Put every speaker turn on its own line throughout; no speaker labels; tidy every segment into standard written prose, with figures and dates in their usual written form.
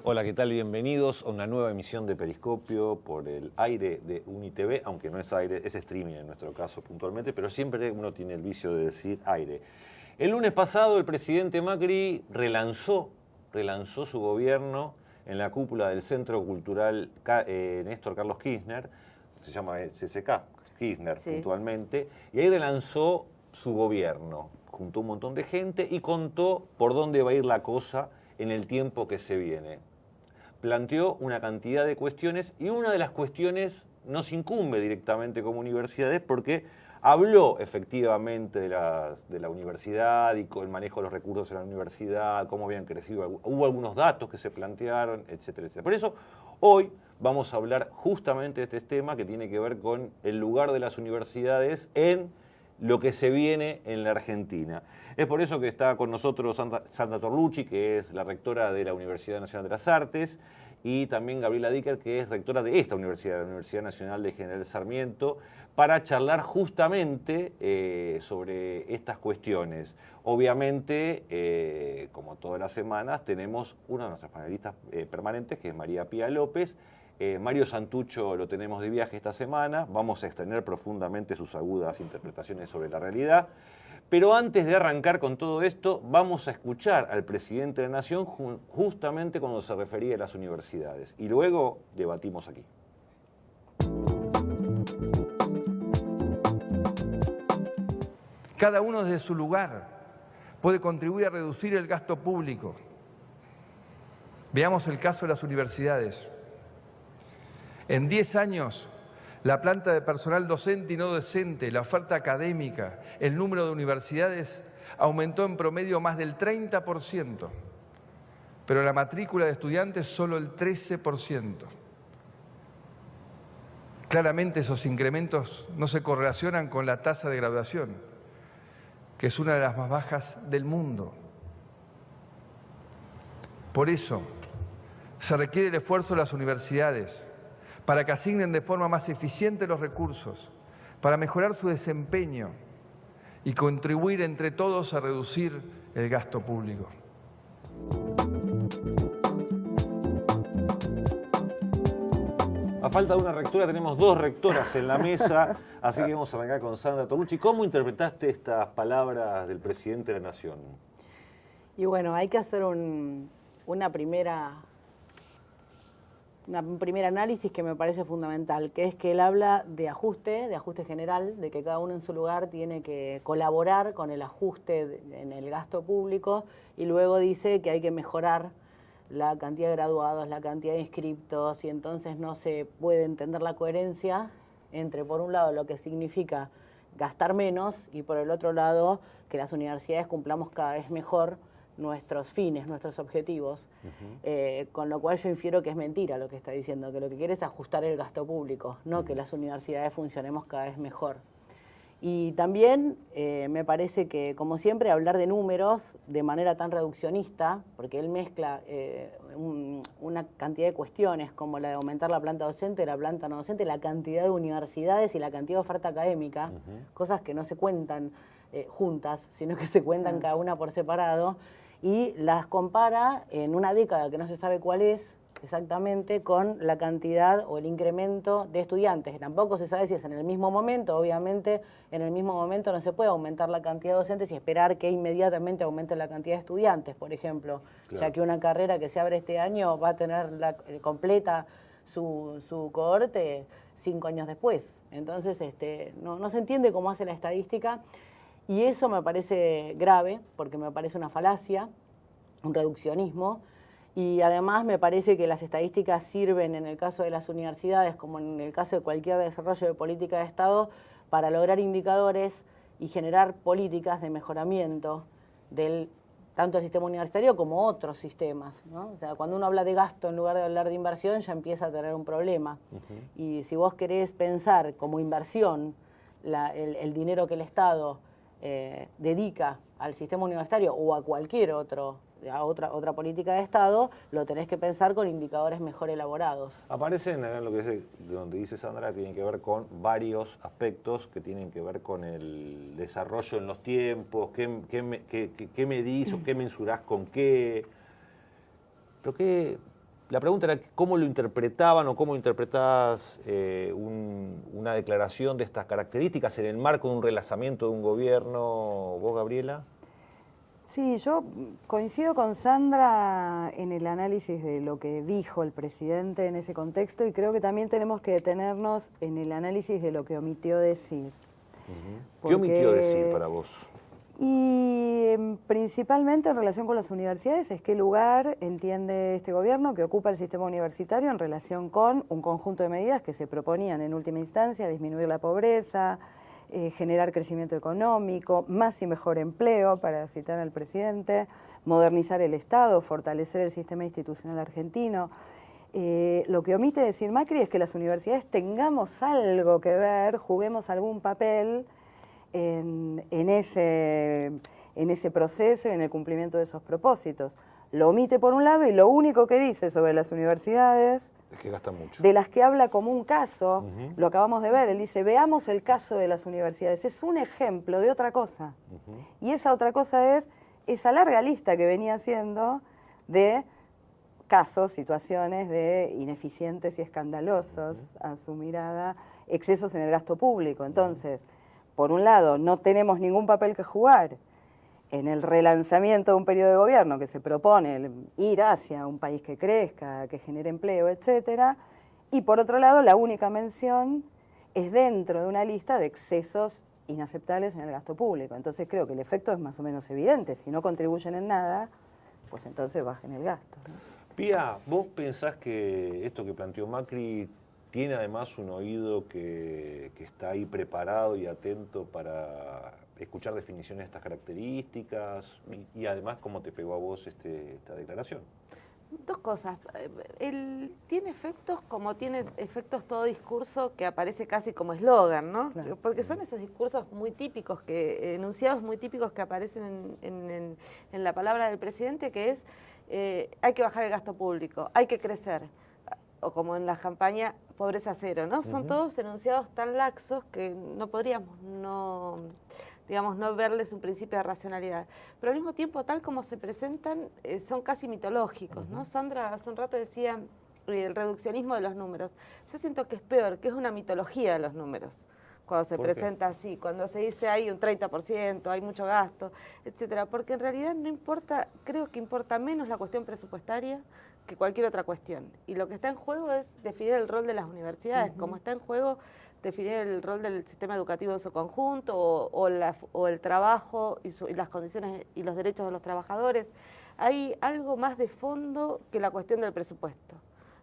Hola, ¿qué tal? Bienvenidos a una nueva emisión de Periscopio por el aire de UniTV, aunque no es aire, es streaming en nuestro caso puntualmente, pero siempre uno tiene el vicio de decir aire. El lunes pasado el presidente Macri relanzó su gobierno en la cúpula del Centro Cultural Néstor Carlos Kirchner, se llama CCK, Kirchner
Sí.
puntualmente, y ahí relanzó su gobierno, juntó un montón de gente y contó por dónde va a ir la cosa en el tiempo que se viene. Planteó una cantidad de cuestiones y una de las cuestiones nos incumbe directamente como universidades porque habló efectivamente de la universidad y con el manejo de los recursos en la universidad, cómo habían crecido, hubo algunos datos que se plantearon, etcétera, etcétera. Por eso hoy vamos a hablar justamente de este tema que tiene que ver con el lugar de las universidades en lo que se viene en la Argentina. Es por eso que está con nosotros Sandra Torlucci, que es la rectora de la Universidad Nacional de las Artes, y también Gabriela Dicker, que es rectora de esta universidad, la Universidad Nacional de General Sarmiento, para charlar justamente sobre estas cuestiones. Obviamente, como todas las semanas, tenemos una de nuestras panelistas permanentes, que es María Pía López. Mario Santucho lo tenemos de viaje esta semana, vamos a extender profundamente sus agudas interpretaciones sobre la realidad. Pero antes de arrancar con todo esto, vamos a escuchar al presidente de la Nación justamente cuando se refería a las universidades. Y luego debatimos aquí.
Cada uno desde su lugar puede contribuir a reducir el gasto público. Veamos el caso de las universidades. En 10 años, la planta de personal docente y no docente, la oferta académica, el número de universidades aumentó en promedio más del 30%, pero la matrícula de estudiantes solo el 13%. Claramente esos incrementos no se correlacionan con la tasa de graduación, que es una de las más bajas del mundo. Por eso, se requiere el esfuerzo de las universidades para que asignen de forma más eficiente los recursos, para mejorar su desempeño y contribuir entre todos a reducir el gasto público.
A falta de una rectora, tenemos dos rectoras en la mesa, así que vamos a arrancar con Sandra Torlucci. ¿Cómo interpretaste estas palabras del presidente de la Nación?
Y bueno, hay que hacer un primer análisis que me parece fundamental, que es que él habla de ajuste general, de que cada uno en su lugar tiene que colaborar con el ajuste en el gasto público, y luego dice que hay que mejorar la cantidad de graduados, la cantidad de inscriptos, y entonces no se puede entender la coherencia entre, por un lado, lo que significa gastar menos y, por el otro lado, que las universidades cumplamos cada vez mejor nuestros fines, nuestros objetivos, con lo cual yo infiero que es mentira lo que está diciendo, que lo que quiere es ajustar el gasto público, no que las universidades funcionemos cada vez mejor. Y también me parece que, como siempre, hablar de números de manera tan reduccionista, porque él mezcla una cantidad de cuestiones como la de aumentar la planta docente, la planta no docente, la cantidad de universidades y la cantidad de oferta académica, cosas que no se cuentan juntas, sino que se cuentan cada una por separado, y las compara en una década que no se sabe cuál es exactamente con la cantidad o el incremento de estudiantes, que tampoco se sabe si es en el mismo momento. Obviamente en el mismo momento no se puede aumentar la cantidad de docentes y esperar que inmediatamente aumente la cantidad de estudiantes, por ejemplo, claro, ya que una carrera que se abre este año va a tener completa su cohorte 5 años después. Entonces no se entiende cómo hace la estadística. Y eso me parece grave, porque me parece una falacia, un reduccionismo, y además me parece que las estadísticas sirven en el caso de las universidades, como en el caso de cualquier desarrollo de política de Estado, para lograr indicadores y generar políticas de mejoramiento del tanto el sistema universitario como otros sistemas, ¿no? O sea, cuando uno habla de gasto en lugar de hablar de inversión, ya empieza a tener un problema. Y si vos querés pensar como inversión el dinero que el Estado dedica al sistema universitario o a cualquier otra política de Estado, lo tenés que pensar con indicadores mejor elaborados.
Aparecen lo que dice, donde dice Sandra, que tienen que ver con varios aspectos que tienen que ver con el desarrollo en los tiempos, qué medís o qué mensurás con qué. Pero La pregunta era cómo lo interpretaban o cómo interpretás una declaración de estas características en el marco de un relanzamiento de un gobierno. ¿Vos, Gabriela?
Sí, yo coincido con Sandra en el análisis de lo que dijo el presidente en ese contexto y creo que también tenemos que detenernos en el análisis de lo que omitió decir.
¿Qué omitió decir para vos?
Y principalmente en relación con las universidades es qué lugar entiende este gobierno que ocupa el sistema universitario en relación con un conjunto de medidas que se proponían en última instancia, disminuir la pobreza, generar crecimiento económico, más y mejor empleo, para citar al presidente, modernizar el Estado, fortalecer el sistema institucional argentino. Lo que omite decir Macri es que las universidades tengamos algo que ver, juguemos algún papel en ese proceso y en el cumplimiento de esos propósitos. Lo omite por un lado y lo único que dice sobre las universidades,
es que gastan mucho,
de las que habla como un caso, lo acabamos de ver, él dice, veamos el caso de las universidades, es un ejemplo de otra cosa. Y esa otra cosa es esa larga lista que venía haciendo de casos, situaciones de ineficientes y escandalosos, a su mirada, excesos en el gasto público. Entonces, por un lado, no tenemos ningún papel que jugar en el relanzamiento de un periodo de gobierno que se propone ir hacia un país que crezca, que genere empleo, etcétera, y por otro lado, la única mención es dentro de una lista de excesos inaceptables en el gasto público. Entonces creo que el efecto es más o menos evidente. Si no contribuyen en nada, pues entonces bajen el gasto, ¿no?
Pía, ¿vos pensás que esto que planteó Macri tiene además un oído que está ahí preparado y atento para escuchar definiciones de estas características? Y además, ¿cómo te pegó a vos esta declaración?
Dos cosas. Él tiene efectos como tiene efectos todo discurso que aparece casi como eslogan, ¿no? Claro. Porque son esos discursos muy típicos, enunciados muy típicos que aparecen en la palabra del presidente, que es hay que bajar el gasto público, hay que crecer, o como en la campaña pobreza cero, ¿no? Son todos enunciados tan laxos que no podríamos no verles un principio de racionalidad. Pero al mismo tiempo, tal como se presentan, son casi mitológicos, ¿no? Sandra hace un rato decía el reduccionismo de los números. Yo siento que es peor, que es una mitología de los números. Cuando se presenta así, cuando se dice hay un 30%, hay mucho gasto, etcétera. Porque en realidad no importa, creo que importa menos la cuestión presupuestaria que cualquier otra cuestión. Y lo que está en juego es definir el rol de las universidades, como está en juego definir el rol del sistema educativo en su conjunto o el trabajo y las condiciones y los derechos de los trabajadores. Hay algo más de fondo que la cuestión del presupuesto.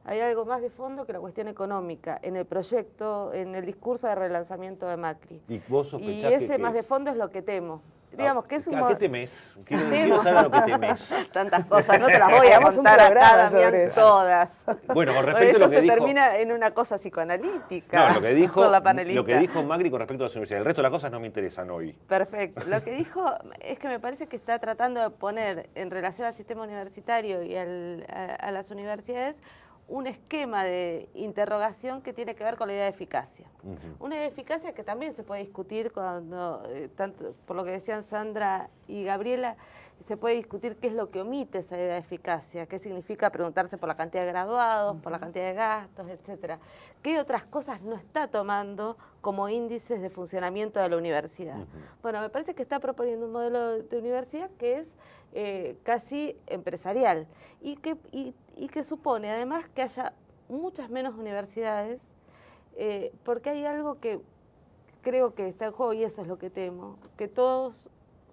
Hay algo más de fondo que la cuestión económica en el proyecto, en el discurso de relanzamiento de Macri.
Y
ese más de fondo es lo que temo. Digamos que es un
¿A qué temes? Quiero saber a lo que temes.
Tantas cosas, no te las voy a contar acá, Damián, todas.
Bueno, con respecto a lo que dijo...
se termina en una cosa psicoanalítica.
No, lo que dijo Macri con respecto a las universidades. El resto de las cosas no me interesan hoy.
Perfecto. Lo que dijo es que me parece que está tratando de poner en relación al sistema universitario y a las universidades un esquema de interrogación que tiene que ver con la idea de eficacia. Una idea de eficacia que también se puede discutir cuando, tanto por lo que decían Sandra y Gabriela, se puede discutir qué es lo que omite esa idea de eficacia, qué significa preguntarse por la cantidad de graduados, por la cantidad de gastos, etcétera. ¿Qué otras cosas no está tomando como índices de funcionamiento de la universidad? Bueno, me parece que está proponiendo un modelo de universidad que es casi empresarial y que supone además que haya muchas menos universidades, porque hay algo que creo que está en juego y eso es lo que temo, que todos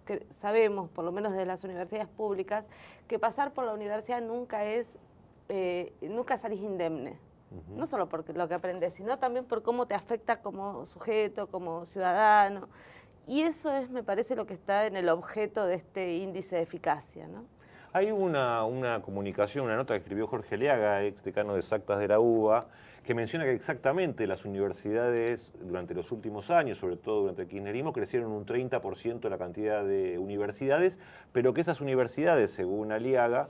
que sabemos, por lo menos de las universidades públicas, que pasar por la universidad nunca salís indemne. No solo por lo que aprendes, sino también por cómo te afecta como sujeto, como ciudadano. Y eso es, me parece, lo que está en el objeto de este índice de eficacia, ¿no?
Hay una comunicación, una nota que escribió Jorge Leaga, ex decano de Exactas de la UBA, que menciona que exactamente las universidades durante los últimos años, sobre todo durante el kirchnerismo, crecieron un 30% la cantidad de universidades, pero que esas universidades, según Aliaga,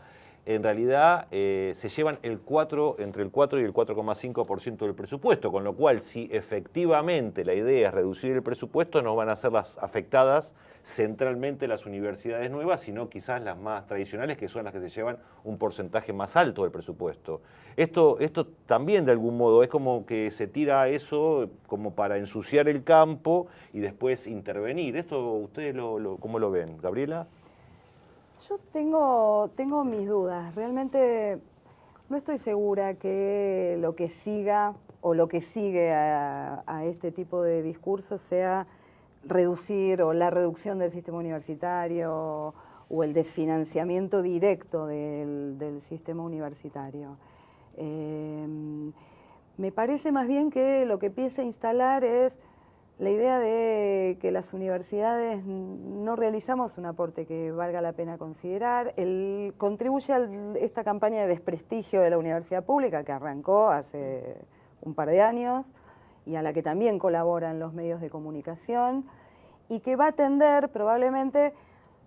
en realidad se llevan entre el 4 y el 4,5% del presupuesto, con lo cual si efectivamente la idea es reducir el presupuesto, no van a ser las afectadas centralmente las universidades nuevas, sino quizás las más tradicionales, que son las que se llevan un porcentaje más alto del presupuesto. Esto también de algún modo es como que se tira eso como para ensuciar el campo y después intervenir. ¿Esto ustedes cómo lo ven? ¿Gabriela?
Yo tengo mis dudas. Realmente no estoy segura que lo que siga o lo que sigue a este tipo de discursos sea reducir o la reducción del sistema universitario o el desfinanciamiento directo del sistema universitario. Me parece más bien que lo que empieza a instalar es la idea de que las universidades no realizamos un aporte que valga la pena considerar. Contribuye a esta campaña de desprestigio de la universidad pública que arrancó hace un par de años y a la que también colaboran los medios de comunicación y que va a tender probablemente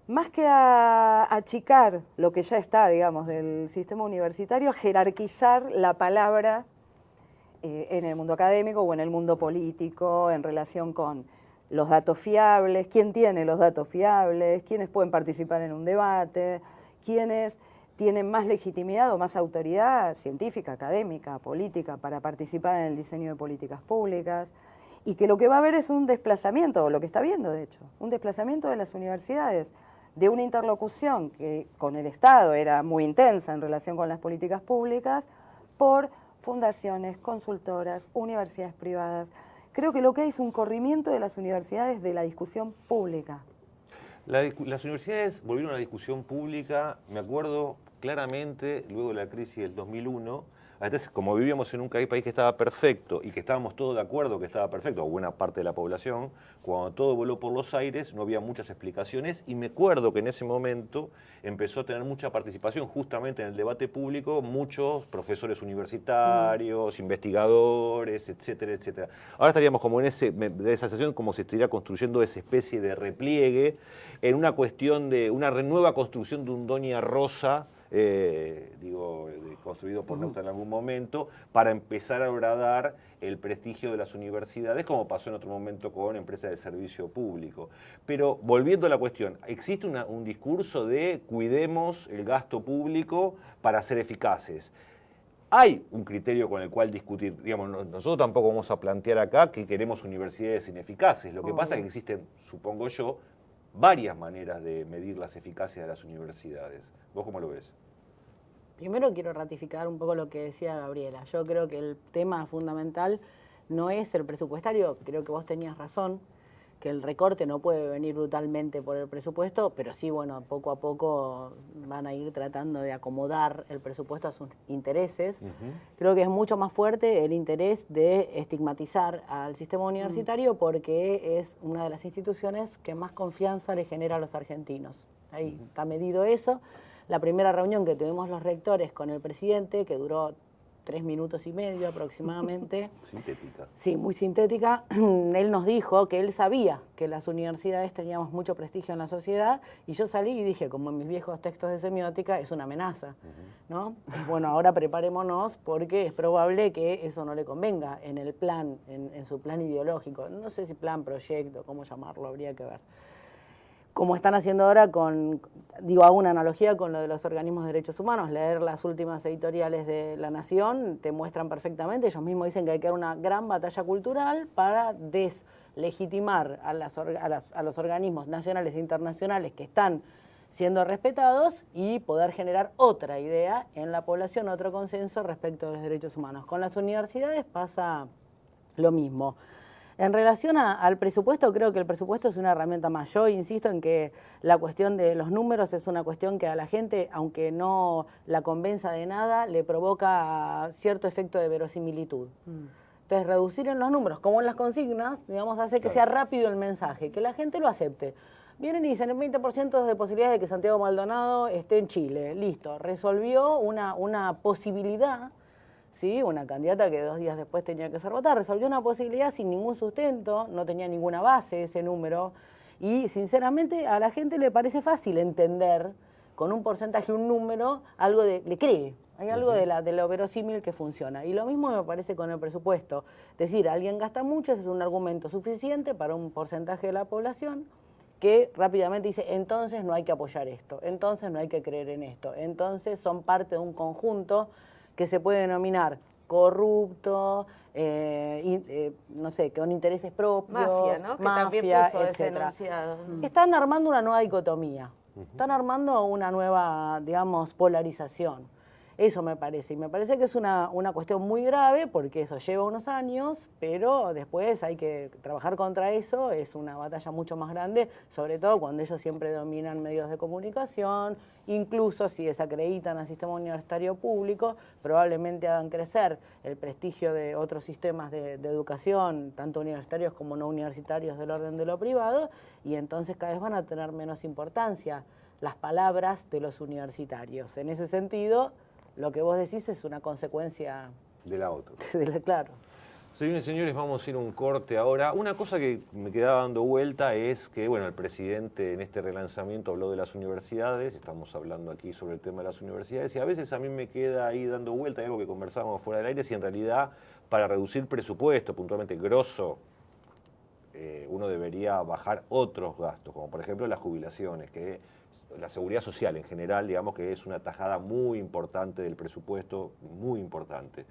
más que a achicar lo que ya está, digamos, del sistema universitario, a jerarquizar la palabra en el mundo académico o en el mundo político en relación con los datos fiables, quién tiene los datos fiables, quiénes pueden participar en un debate, quiénes tienen más legitimidad o más autoridad científica, académica, política para participar en el diseño de políticas públicas, y que lo que va a haber es un desplazamiento, o lo que está viendo de hecho, un desplazamiento de las universidades, de una interlocución que con el Estado era muy intensa en relación con las políticas públicas, por fundaciones, consultoras, universidades privadas. Creo que lo que hay es un corrimiento de las universidades de la discusión pública.
Las universidades volvieron a la discusión pública, me acuerdo claramente, luego de la crisis del 2001, entonces, como vivíamos en un país que estaba perfecto y que estábamos todos de acuerdo que estaba perfecto, o buena parte de la población, cuando todo voló por los aires no había muchas explicaciones y me acuerdo que en ese momento empezó a tener mucha participación justamente en el debate público, muchos profesores universitarios, investigadores, etcétera, etcétera. Ahora estaríamos como en esa sensación como si se estuviera construyendo esa especie de repliegue en una cuestión de una nueva construcción de un Doña Rosa, construido por Neusta en algún momento, para empezar a horadar el prestigio de las universidades, como pasó en otro momento con empresas de servicio público. Pero volviendo a la cuestión, existe un discurso de cuidemos el gasto público para ser eficaces. Hay un criterio con el cual discutir, digamos, nosotros tampoco vamos a plantear acá que queremos universidades ineficaces. Lo que pasa es que existen, supongo yo, varias maneras de medir las eficacias de las universidades. ¿Vos cómo lo ves?
Primero quiero ratificar un poco lo que decía Gabriela. Yo creo que el tema fundamental no es el presupuestario, creo que vos tenías razón, que el recorte no puede venir brutalmente por el presupuesto, pero sí, bueno, poco a poco van a ir tratando de acomodar el presupuesto a sus intereses. Creo que es mucho más fuerte el interés de estigmatizar al sistema universitario porque es una de las instituciones que más confianza le genera a los argentinos. Ahí está medido eso. La primera reunión que tuvimos los rectores con el presidente, que duró 3 minutos y medio aproximadamente.
Sintética.
Sí, muy sintética. Él nos dijo que él sabía que las universidades teníamos mucho prestigio en la sociedad y yo salí y dije, como en mis viejos textos de semiótica, es una amenaza, ¿no? Y bueno, ahora preparémonos porque es probable que eso no le convenga en el plan, en su plan ideológico. No sé si plan, proyecto, cómo llamarlo, habría que ver. Como están haciendo ahora hago una analogía con lo de los organismos de derechos humanos, leer las últimas editoriales de La Nación te muestran perfectamente, ellos mismos dicen que hay que dar una gran batalla cultural para deslegitimar a los organismos nacionales e internacionales que están siendo respetados y poder generar otra idea en la población, otro consenso respecto de los derechos humanos. Con las universidades pasa lo mismo. En relación al presupuesto, creo que el presupuesto es una herramienta más. Yo insisto en que la cuestión de los números es una cuestión que a la gente, aunque no la convenza de nada, le provoca cierto efecto de verosimilitud. Entonces, reducir en los números, como en las consignas, digamos, hace que sea rápido el mensaje, que la gente lo acepte. Vienen y dicen el 20% de posibilidades de que Santiago Maldonado esté en Chile. Listo, resolvió una posibilidad. ¿Sí? Una candidata que 2 días después tenía que ser votada, resolvió una posibilidad sin ningún sustento, no tenía ninguna base ese número, y sinceramente a la gente le parece fácil entender con un porcentaje, un número, algo le cree. Hay algo de lo verosímil que funciona. Y lo mismo me parece con el presupuesto. Es decir, alguien gasta mucho, ese es un argumento suficiente para un porcentaje de la población que rápidamente dice, entonces no hay que apoyar esto, entonces no hay que creer en esto, entonces son parte de un conjunto que se puede denominar corrupto, no sé, con intereses propios,
mafia, ¿no? Que también puso ese enunciado.
Están armando una nueva dicotomía, están armando una nueva, digamos, polarización. Eso me parece, y me parece que es una cuestión muy grave porque eso lleva unos años, pero después hay que trabajar contra eso, es una batalla mucho más grande, sobre todo cuando ellos siempre dominan medios de comunicación, incluso si desacreditan al sistema universitario público, probablemente hagan crecer el prestigio de otros sistemas de educación, tanto universitarios como no universitarios del orden de lo privado, y entonces cada vez van a tener menos importancia las palabras de los universitarios. En ese sentido, lo que vos decís es una consecuencia
de la otra.
Claro.
Señores y señores, vamos a ir a un corte ahora. Una cosa que me quedaba dando vuelta es que, bueno, el presidente en este relanzamiento habló de las universidades, estamos hablando aquí sobre el tema de las universidades, y a veces a mí me queda ahí dando vuelta, algo que conversábamos fuera del aire, si en realidad para reducir presupuesto, puntualmente grosso, uno debería bajar otros gastos, como por ejemplo las jubilaciones, que la seguridad social en general, digamos que es una tajada muy importante del presupuesto, muy importante.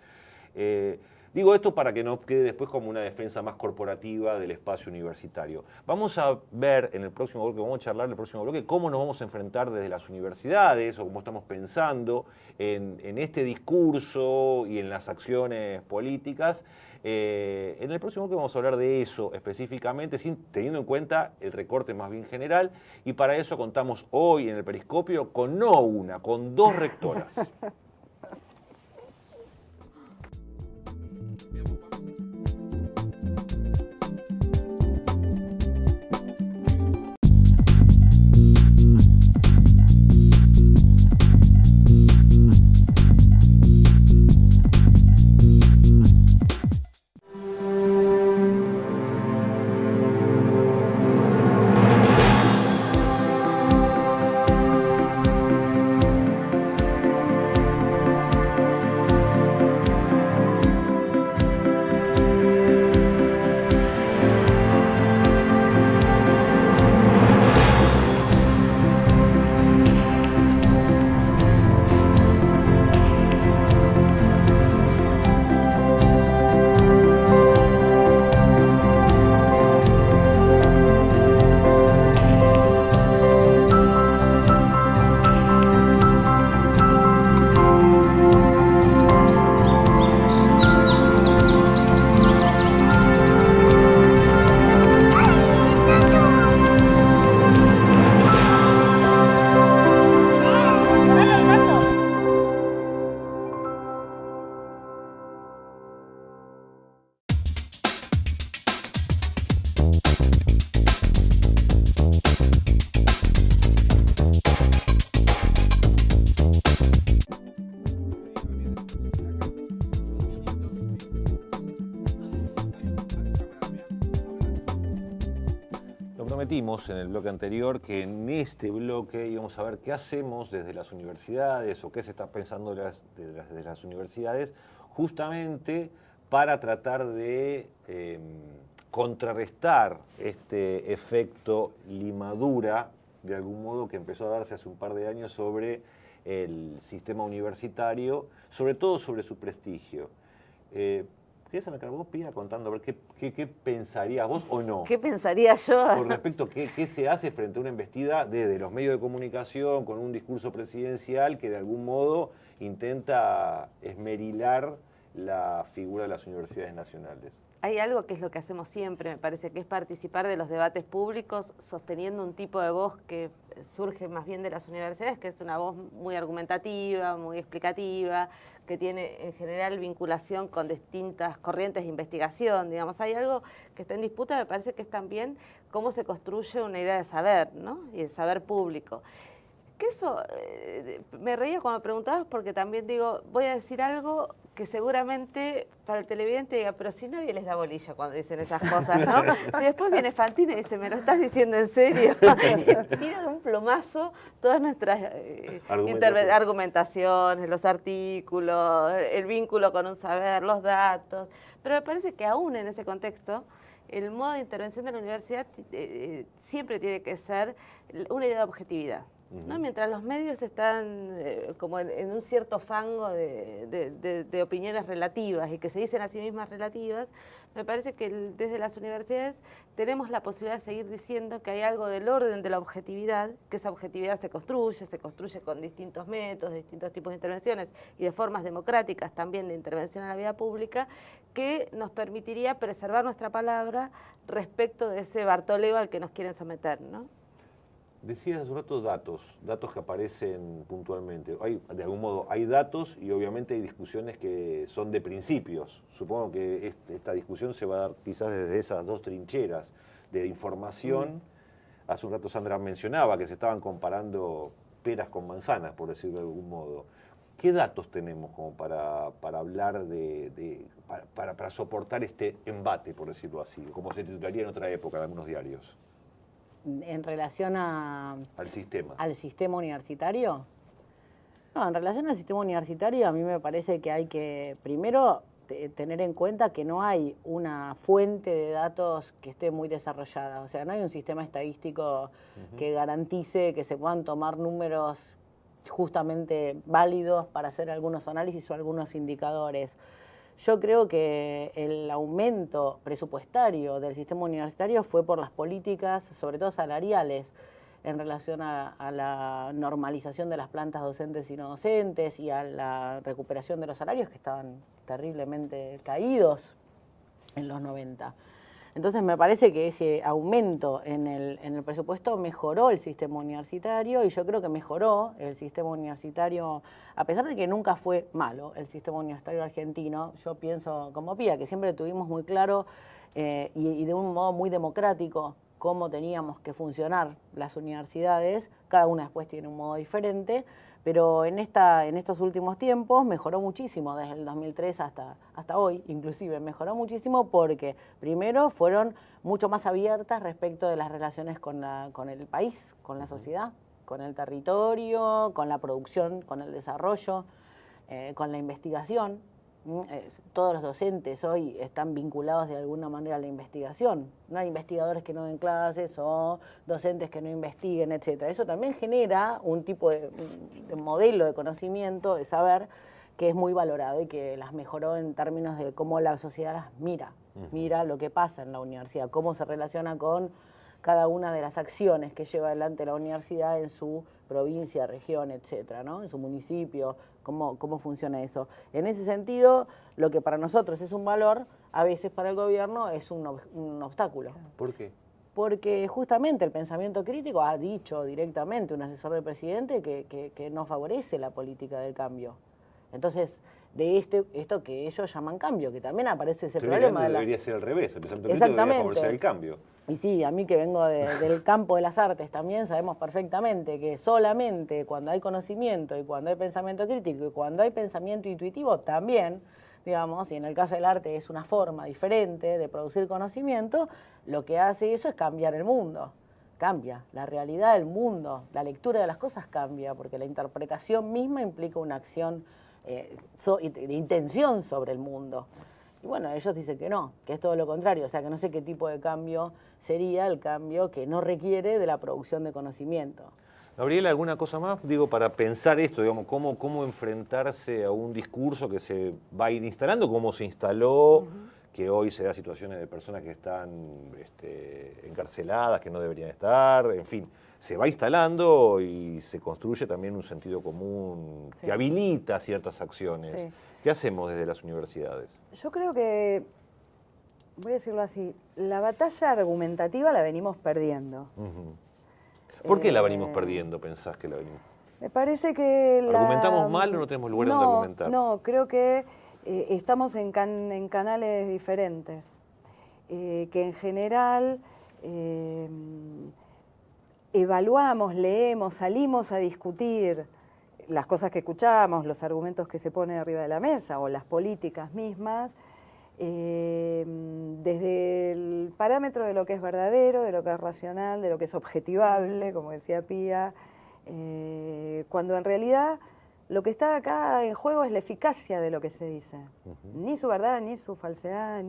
Digo esto para que no quede después como una defensa más corporativa del espacio universitario. Vamos a ver en el próximo bloque, vamos a charlar en el próximo bloque, cómo nos vamos a enfrentar desde las universidades o cómo estamos pensando en este discurso y en las acciones políticas. En el próximo bloque vamos a hablar de eso específicamente, teniendo en cuenta el recorte más bien general, y para eso contamos hoy en el Periscopio con no una, con dos rectoras. Prometimos en el bloque anterior que en este bloque íbamos a ver qué hacemos desde las universidades o qué se está pensando desde las universidades justamente para tratar de contrarrestar este efecto limadura de algún modo que empezó a darse hace un par de años sobre el sistema universitario, sobre todo sobre su prestigio. ¿Querés arrancar vos, Pía, contando a ver qué pensarías vos o no?
¿Qué pensaría yo?
Con respecto a qué se hace frente a una embestida desde los medios de comunicación, con un discurso presidencial que de algún modo intenta esmerilar la figura de las universidades nacionales.
Hay algo que es lo que hacemos siempre, me parece, que es participar de los debates públicos sosteniendo un tipo de voz que surge más bien de las universidades, que es una voz muy argumentativa, muy explicativa, que tiene en general vinculación con distintas corrientes de investigación. Digamos, hay algo que está en disputa, me parece que es también cómo se construye una idea de saber, ¿no? Y de saber público. Que eso, me reía cuando me preguntabas porque también digo, voy a decir algo que seguramente para el televidente diga, pero si nadie les da bolilla cuando dicen esas cosas, ¿no? Si después viene Fantino y dice, ¿me lo estás diciendo en serio? Tira de un plomazo todas nuestras argumentaciones, los artículos, el vínculo con un saber, los datos. Pero me parece que aún en ese contexto, el modo de intervención de la universidad siempre tiene que ser una idea de objetividad, ¿no? Mientras los medios están como en un cierto fango de opiniones relativas y que se dicen a sí mismas relativas, me parece que desde las universidades tenemos la posibilidad de seguir diciendo que hay algo del orden de la objetividad, que esa objetividad se construye con distintos métodos, distintos tipos de intervenciones y de formas democráticas también de intervención en la vida pública, que nos permitiría preservar nuestra palabra respecto de ese Bartoleo al que nos quieren someter, ¿no?
Decías hace un rato datos que aparecen puntualmente. De algún modo hay datos y obviamente hay discusiones que son de principios. Supongo que esta discusión se va a dar quizás desde esas dos trincheras de información. Hace un rato Sandra mencionaba que se estaban comparando peras con manzanas, por decirlo de algún modo. ¿Qué datos tenemos como para hablar para soportar este embate, por decirlo así, como se titularía en otra época en algunos diarios?
En relación
al
sistema universitario. No, en relación al sistema universitario a mí me parece que hay que primero tener en cuenta que no hay una fuente de datos que esté muy desarrollada. O sea, no hay un sistema estadístico que garantice que se puedan tomar números justamente válidos para hacer algunos análisis o algunos indicadores. Yo creo que el aumento presupuestario del sistema universitario fue por las políticas, sobre todo salariales, en relación a la normalización de las plantas docentes y no docentes y a la recuperación de los salarios que estaban terriblemente caídos en los 90. Entonces me parece que ese aumento en el presupuesto mejoró el sistema universitario y yo creo que mejoró el sistema universitario, a pesar de que nunca fue malo el sistema universitario argentino. Yo pienso como Pía, que siempre tuvimos muy claro y de un modo muy democrático cómo teníamos que funcionar las universidades, cada una después tiene un modo diferente, pero en estos últimos tiempos mejoró muchísimo, desde el 2003 hasta hoy, inclusive mejoró muchísimo porque primero fueron mucho más abiertas respecto de las relaciones con el país, con la sociedad, con el territorio, con la producción, con el desarrollo, con la investigación. Todos los docentes hoy están vinculados de alguna manera a la investigación. No hay investigadores que no den clases o docentes que no investiguen, etc. Eso también genera un tipo de modelo de conocimiento, de saber, que es muy valorado y que las mejoró en términos de cómo la sociedad las mira lo que pasa en la universidad, cómo se relaciona con cada una de las acciones que lleva adelante la universidad en su provincia, región, etcétera, ¿no? En su municipio, cómo funciona eso. En ese sentido, lo que para nosotros es un valor, a veces para el gobierno es un obstáculo.
¿Por qué?
Porque justamente el pensamiento crítico ha dicho directamente un asesor del presidente que no favorece la política del cambio. Entonces, de esto que ellos llaman cambio, que también aparece ese problema.
Debería ser al revés, el pensamiento crítico debería favorecer el cambio.
Y sí, a mí que vengo del campo de las artes también sabemos perfectamente que solamente cuando hay conocimiento y cuando hay pensamiento crítico y cuando hay pensamiento intuitivo también, digamos, y en el caso del arte es una forma diferente de producir conocimiento, lo que hace eso es cambiar el mundo. Cambia, la realidad del mundo, la lectura de las cosas cambia, porque la interpretación misma implica una acción de intención sobre el mundo. Y bueno, ellos dicen que no, que es todo lo contrario, o sea que no sé qué tipo de cambio sería el cambio que no requiere de la producción de conocimiento.
Gabriela, ¿alguna cosa más? Digo, para pensar esto, digamos, cómo enfrentarse a un discurso que se va a ir instalando, cómo se instaló, que hoy se da situaciones de personas que están encarceladas, que no deberían estar, en fin, se va instalando y se construye también un sentido común que habilita ciertas acciones. Sí. ¿Qué hacemos desde las universidades?
Yo creo que, voy a decirlo así, la batalla argumentativa la venimos perdiendo.
¿Por qué la venimos perdiendo, pensás que la venimos?
Me parece que
¿Argumentamos mal o no tenemos lugar donde argumentar?
No, creo que estamos en canales diferentes, que en general evaluamos, leemos, salimos a discutir las cosas que escuchamos, los argumentos que se ponen arriba de la mesa o las políticas mismas, desde el parámetro de lo que es verdadero, de lo que es racional, de lo que es objetivable, como decía Pía, cuando en realidad lo que está acá en juego es la eficacia de lo que se dice. Ni su verdad, ni su falsedad,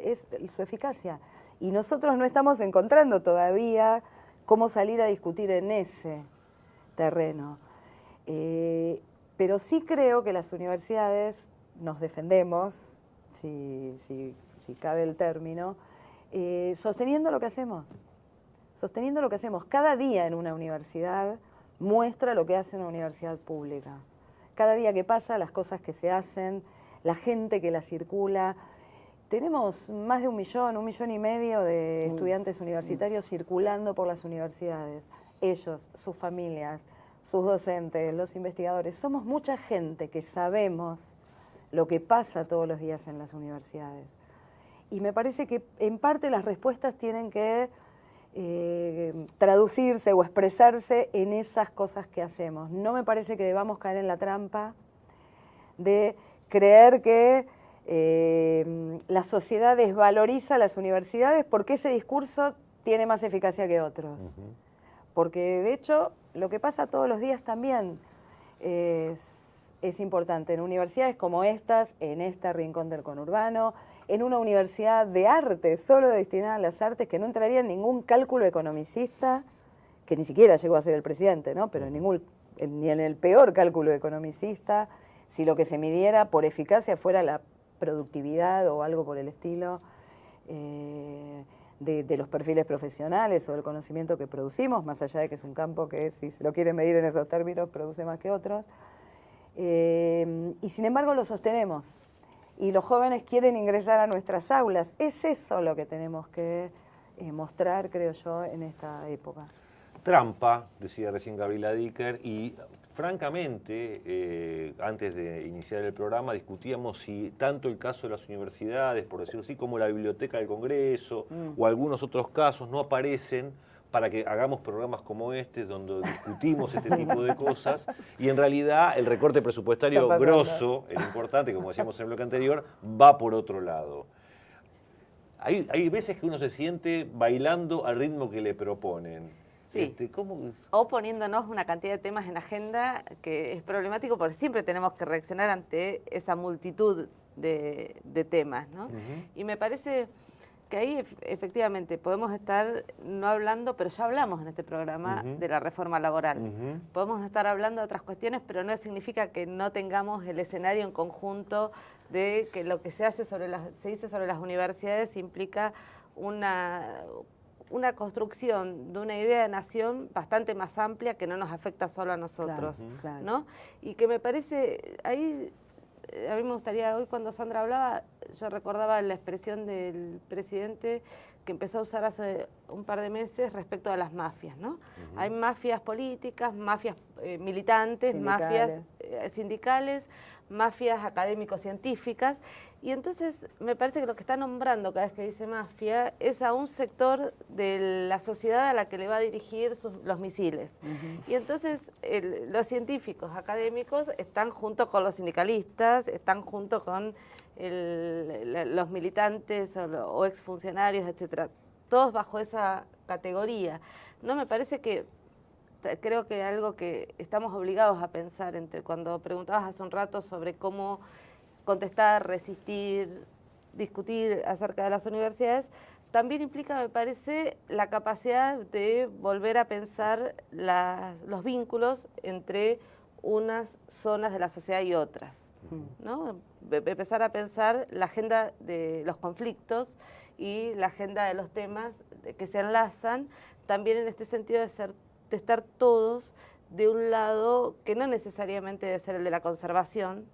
es su eficacia. Y nosotros no estamos encontrando todavía cómo salir a discutir en ese terreno. Pero sí creo que las universidades nos defendemos, si cabe el término, sosteniendo lo que hacemos. Sosteniendo lo que hacemos. Cada día en una universidad muestra lo que hace una universidad pública. Cada día que pasa, las cosas que se hacen, la gente que la circula. Tenemos más de 1 millón y medio de estudiantes universitarios circulando por las universidades. Ellos, sus familias, sus docentes, los investigadores. Somos mucha gente que sabemos lo que pasa todos los días en las universidades. Y me parece que en parte las respuestas tienen que traducirse o expresarse en esas cosas que hacemos. No me parece que debamos caer en la trampa de creer que la sociedad desvaloriza las universidades porque ese discurso tiene más eficacia que otros. Porque de hecho lo que pasa todos los días también es importante. En universidades como estas, en este rincón del conurbano, en una universidad de arte, solo destinada a las artes, que no entraría en ningún cálculo economicista, que ni siquiera llegó a ser el presidente, ¿no? Pero ni en el peor cálculo economicista, si lo que se midiera por eficacia fuera la productividad o algo por el estilo de los perfiles profesionales o el conocimiento que producimos, más allá de que es un campo que, si se lo quiere medir en esos términos, produce más que otros. Y sin embargo lo sostenemos. Y los jóvenes quieren ingresar a nuestras aulas. Es eso lo que tenemos que mostrar, creo yo, en esta época.
Trampa, decía recién Gabriela Dicker, y francamente, antes de iniciar el programa, discutíamos si tanto el caso de las universidades, por decirlo así, como la Biblioteca del Congreso o algunos otros casos no aparecen para que hagamos programas como este, donde discutimos este tipo de cosas, y en realidad el recorte presupuestario grosso, el importante, como decíamos en el bloque anterior, va por otro lado. Hay veces que uno se siente bailando al ritmo que le proponen.
Sí. O poniéndonos una cantidad de temas en agenda que es problemático porque siempre tenemos que reaccionar ante esa multitud de temas, ¿no? Y me parece que ahí efectivamente podemos estar no hablando, pero ya hablamos en este programa de la reforma laboral. Podemos estar hablando de otras cuestiones, pero no significa que no tengamos el escenario en conjunto de que lo que se dice sobre las universidades implica una construcción de una idea de nación bastante más amplia que no nos afecta solo a nosotros,
claro.
¿no? Y que me parece, ahí a mí me gustaría, hoy cuando Sandra hablaba, yo recordaba la expresión del presidente que empezó a usar hace un par de meses respecto a las mafias, ¿no? Hay mafias políticas, mafias militantes, mafias sindicales, mafias académico-científicas, y entonces me parece que lo que está nombrando cada vez que dice mafia es a un sector de la sociedad a la que le va a dirigir los misiles. Y entonces los científicos académicos están junto con los sindicalistas, están junto con los militantes o exfuncionarios, etcétera, todos bajo esa categoría. No me parece que, creo que algo que estamos obligados a pensar, cuando preguntabas hace un rato sobre cómo contestar, resistir, discutir acerca de las universidades, también implica, me parece, la capacidad de volver a pensar los vínculos entre unas zonas de la sociedad y otras, ¿no? Empezar a pensar la agenda de los conflictos y la agenda de los temas que se enlazan, también en este sentido de estar todos de un lado que no necesariamente debe ser el de la conservación,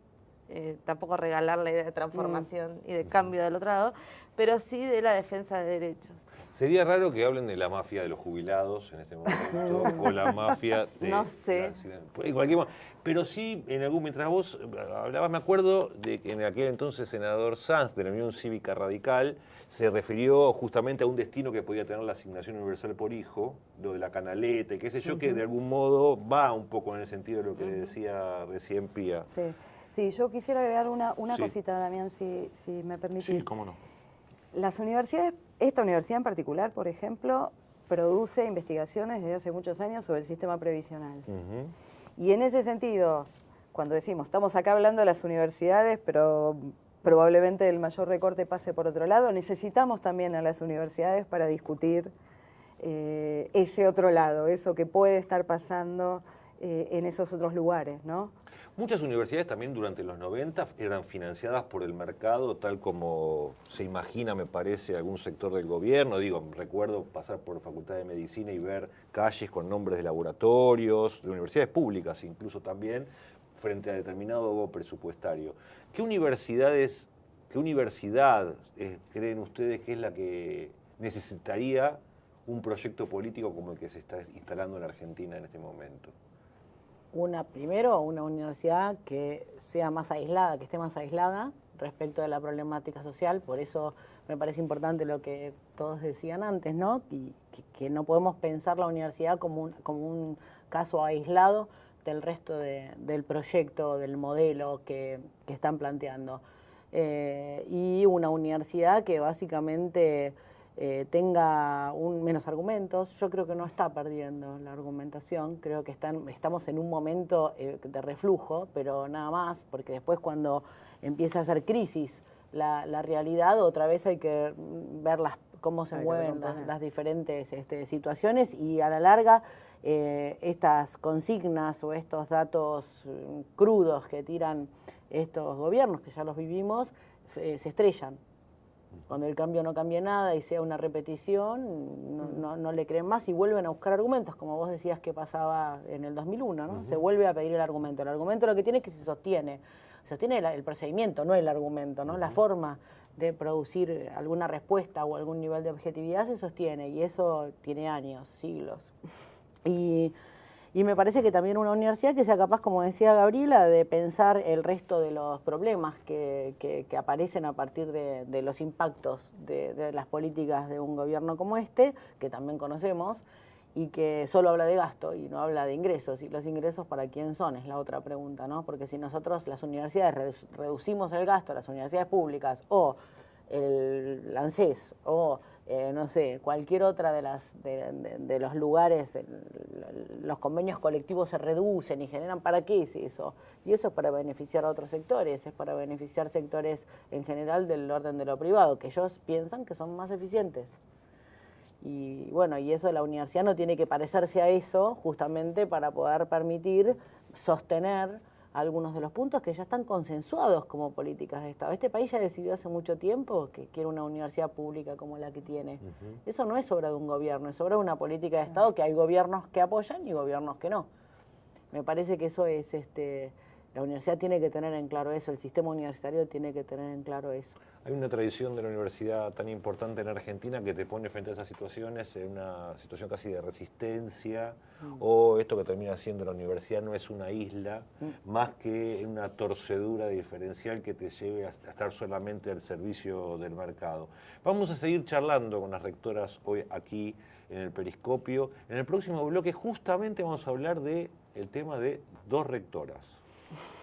tampoco regalar la idea de transformación y de cambio del otro lado, pero sí de la defensa de derechos.
Sería raro que hablen de la mafia de los jubilados en este momento, o la mafia de...
No sé.
Pero sí, mientras vos hablabas, me acuerdo de que en aquel entonces senador Sanz, de la Unión Cívica Radical, se refirió justamente a un destino que podía tener la asignación universal por hijo, lo de la canaleta y qué sé yo, que de algún modo va un poco en el sentido de lo que decía recién Pía.
Sí. Sí, yo quisiera agregar una
Sí.
cosita, Damián, si me permitís.
Sí, cómo no.
Las universidades, esta universidad en particular, por ejemplo, produce investigaciones desde hace muchos años sobre el sistema previsional. Y en ese sentido, cuando decimos, estamos acá hablando de las universidades, pero probablemente el mayor recorte pase por otro lado, necesitamos también a las universidades para discutir ese otro lado, eso que puede estar pasando en esos otros lugares, ¿no?
Muchas universidades también durante los 90 eran financiadas por el mercado, tal como se imagina, me parece, algún sector del gobierno. Digo, recuerdo pasar por la Facultad de Medicina y ver calles con nombres de laboratorios, de universidades públicas incluso también, frente a determinado presupuestario. ¿Qué universidad creen ustedes que es la que necesitaría un proyecto político como el que se está instalando en Argentina en este momento?
Primero, una universidad que sea más aislada, que esté más aislada respecto de la problemática social. Por eso me parece importante lo que todos decían antes, ¿no? Y que no podemos pensar la universidad como un caso aislado del resto del proyecto, del modelo que están planteando. Y una universidad que básicamente tenga menos argumentos. Yo creo que no está perdiendo la argumentación, creo que estamos en un momento de reflujo, pero nada más, porque después cuando empieza a hacer crisis la realidad, otra vez hay que ver cómo se mueven las diferentes situaciones, y a la larga estas consignas o estos datos crudos que tiran estos gobiernos, que ya los vivimos, se estrellan. Cuando el cambio no cambie nada y sea una repetición, no le creen más y vuelven a buscar argumentos, como vos decías que pasaba en el 2001, ¿no? Se vuelve a pedir el argumento. El argumento lo que tiene es que se sostiene el procedimiento, no el argumento, ¿no? La forma de producir alguna respuesta o algún nivel de objetividad se sostiene, y eso tiene años, siglos. Y me parece que también una universidad que sea capaz, como decía Gabriela, de pensar el resto de los problemas que aparecen a partir de los impactos de las políticas de un gobierno como este, que también conocemos, y que solo habla de gasto y no habla de ingresos. Y los ingresos, ¿para quién son? Es la otra pregunta, ¿no? Porque si nosotros, las universidades, reducimos el gasto, las universidades públicas, o el ANSES, o no sé, cualquier otra de los lugares, los convenios colectivos se reducen y generan, ¿para qué es eso? Y eso es para beneficiar a otros sectores, es para beneficiar sectores en general del orden de lo privado, que ellos piensan que son más eficientes. Y bueno, y eso, la universidad no tiene que parecerse a eso justamente para poder permitir sostener algunos de los puntos que ya están consensuados como políticas de Estado. Este país ya decidió hace mucho tiempo que quiere una universidad pública como la que tiene. Eso no es obra de un gobierno, es obra de una política de Estado que hay gobiernos que apoyan y gobiernos que no. Me parece que eso es, la universidad tiene que tener en claro eso, el sistema universitario tiene que tener en claro eso.
Hay una tradición de la universidad tan importante en Argentina que te pone frente a esas situaciones en una situación casi de resistencia, o esto que termina siendo la universidad no es una isla, más que una torcedura diferencial que te lleve a estar solamente al servicio del mercado. Vamos a seguir charlando con las rectoras hoy aquí en el Periscopio. En el próximo bloque justamente vamos a hablar del tema de dos rectoras,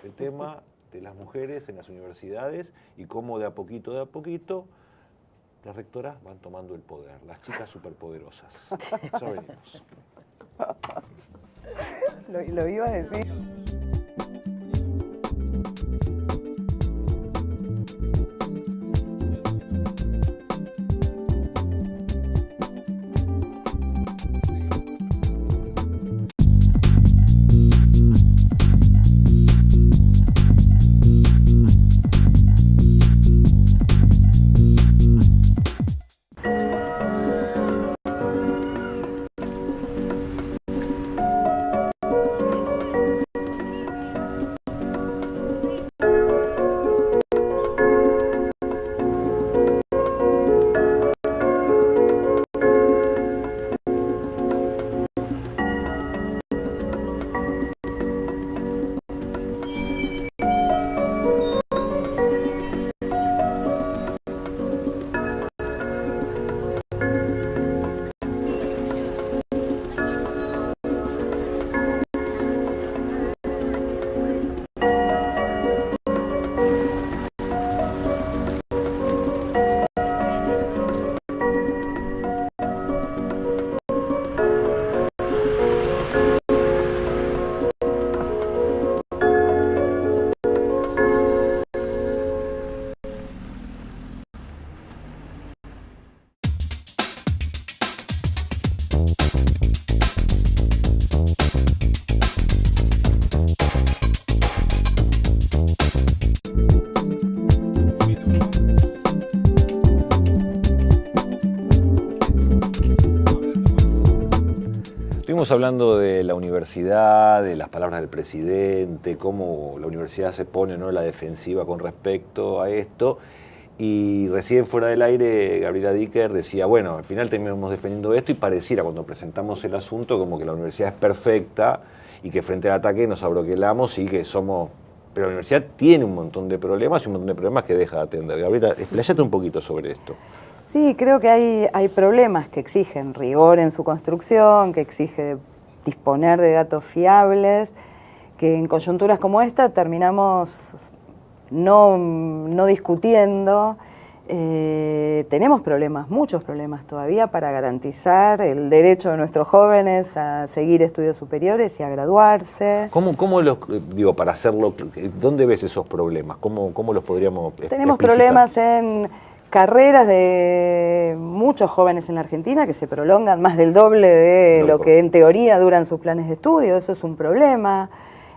el tema de las mujeres en las universidades y cómo de a poquito las rectoras van tomando el poder, las chicas superpoderosas. Ya venimos.
Lo iba a decir.
Estuvimos hablando de la universidad, de las palabras del presidente, cómo la universidad se pone, ¿no?, a la defensiva con respecto a esto. Y recién fuera del aire, Gabriela Dicker decía, bueno, al final terminamos defendiendo esto y pareciera cuando presentamos el asunto como que la universidad es perfecta y que frente al ataque nos abroquelamos y que somos... Pero la universidad tiene un montón de problemas y un montón de problemas que deja de atender. Gabriela, expláyate un poquito sobre esto.
Sí, creo que hay problemas que exigen rigor en su construcción, que exige disponer de datos fiables, que en coyunturas como esta terminamos no discutiendo. Tenemos problemas, muchos problemas todavía para garantizar el derecho de nuestros jóvenes a seguir estudios superiores y a graduarse.
¿Cómo los, digo, para hacerlo, dónde ves esos problemas? ¿Cómo los podríamos
Tenemos
explicitar?
problemas en carreras de muchos jóvenes en la Argentina que se prolongan más del doble de lo que en teoría duran sus planes de estudio, eso es un problema.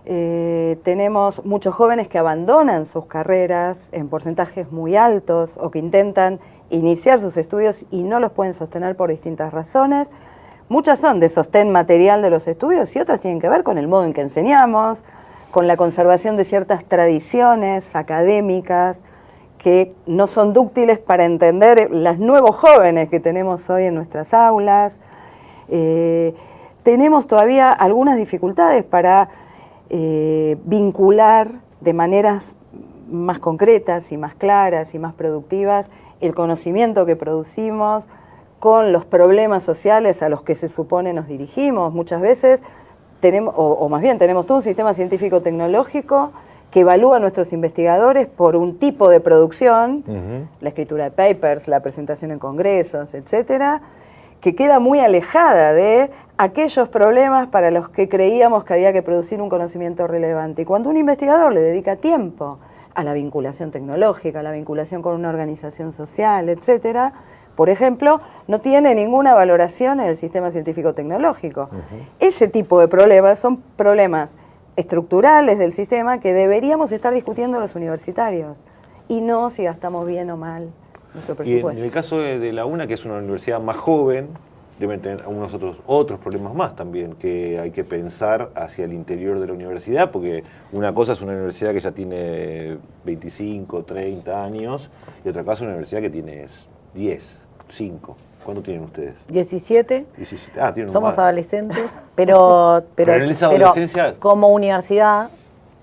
Tenemos muchos jóvenes que abandonan sus carreras en porcentajes muy altos o que intentan iniciar sus estudios y no los pueden sostener por distintas razones. Muchas son de sostén material de los estudios y otras tienen que ver con el modo en que enseñamos, con la conservación de ciertas tradiciones académicas que no son dúctiles para entender los nuevos jóvenes que tenemos hoy en nuestras aulas. Tenemos todavía algunas dificultades para vincular de maneras más concretas y más claras y más productivas el conocimiento que producimos con los problemas sociales a los que se supone nos dirigimos. Muchas veces tenemos, o más bien tenemos todo un sistema científico-tecnológico que evalúa a nuestros investigadores por un tipo de producción, la escritura de papers, la presentación en congresos, etcétera, que queda muy alejada de aquellos problemas para los que creíamos que había que producir un conocimiento relevante. Y cuando un investigador le dedica tiempo a la vinculación tecnológica, a la vinculación con una organización social, etcétera, por ejemplo, no tiene ninguna valoración en el sistema científico-tecnológico. Ese tipo de problemas son problemas estructurales del sistema que deberíamos estar discutiendo los universitarios y no si gastamos bien o mal nuestro presupuesto.
Y en el caso de la UNA, que es una universidad más joven, deben tener algunos otros problemas más también que hay que pensar hacia el interior de la universidad, porque una cosa es una universidad que ya tiene 25, 30 años y otra cosa es una universidad que tiene 10, 5. ¿Cuánto tienen ustedes?
17.
17. Ah, tienen
Somos
más.
adolescentes, pero
en esa adolescencia...
como universidad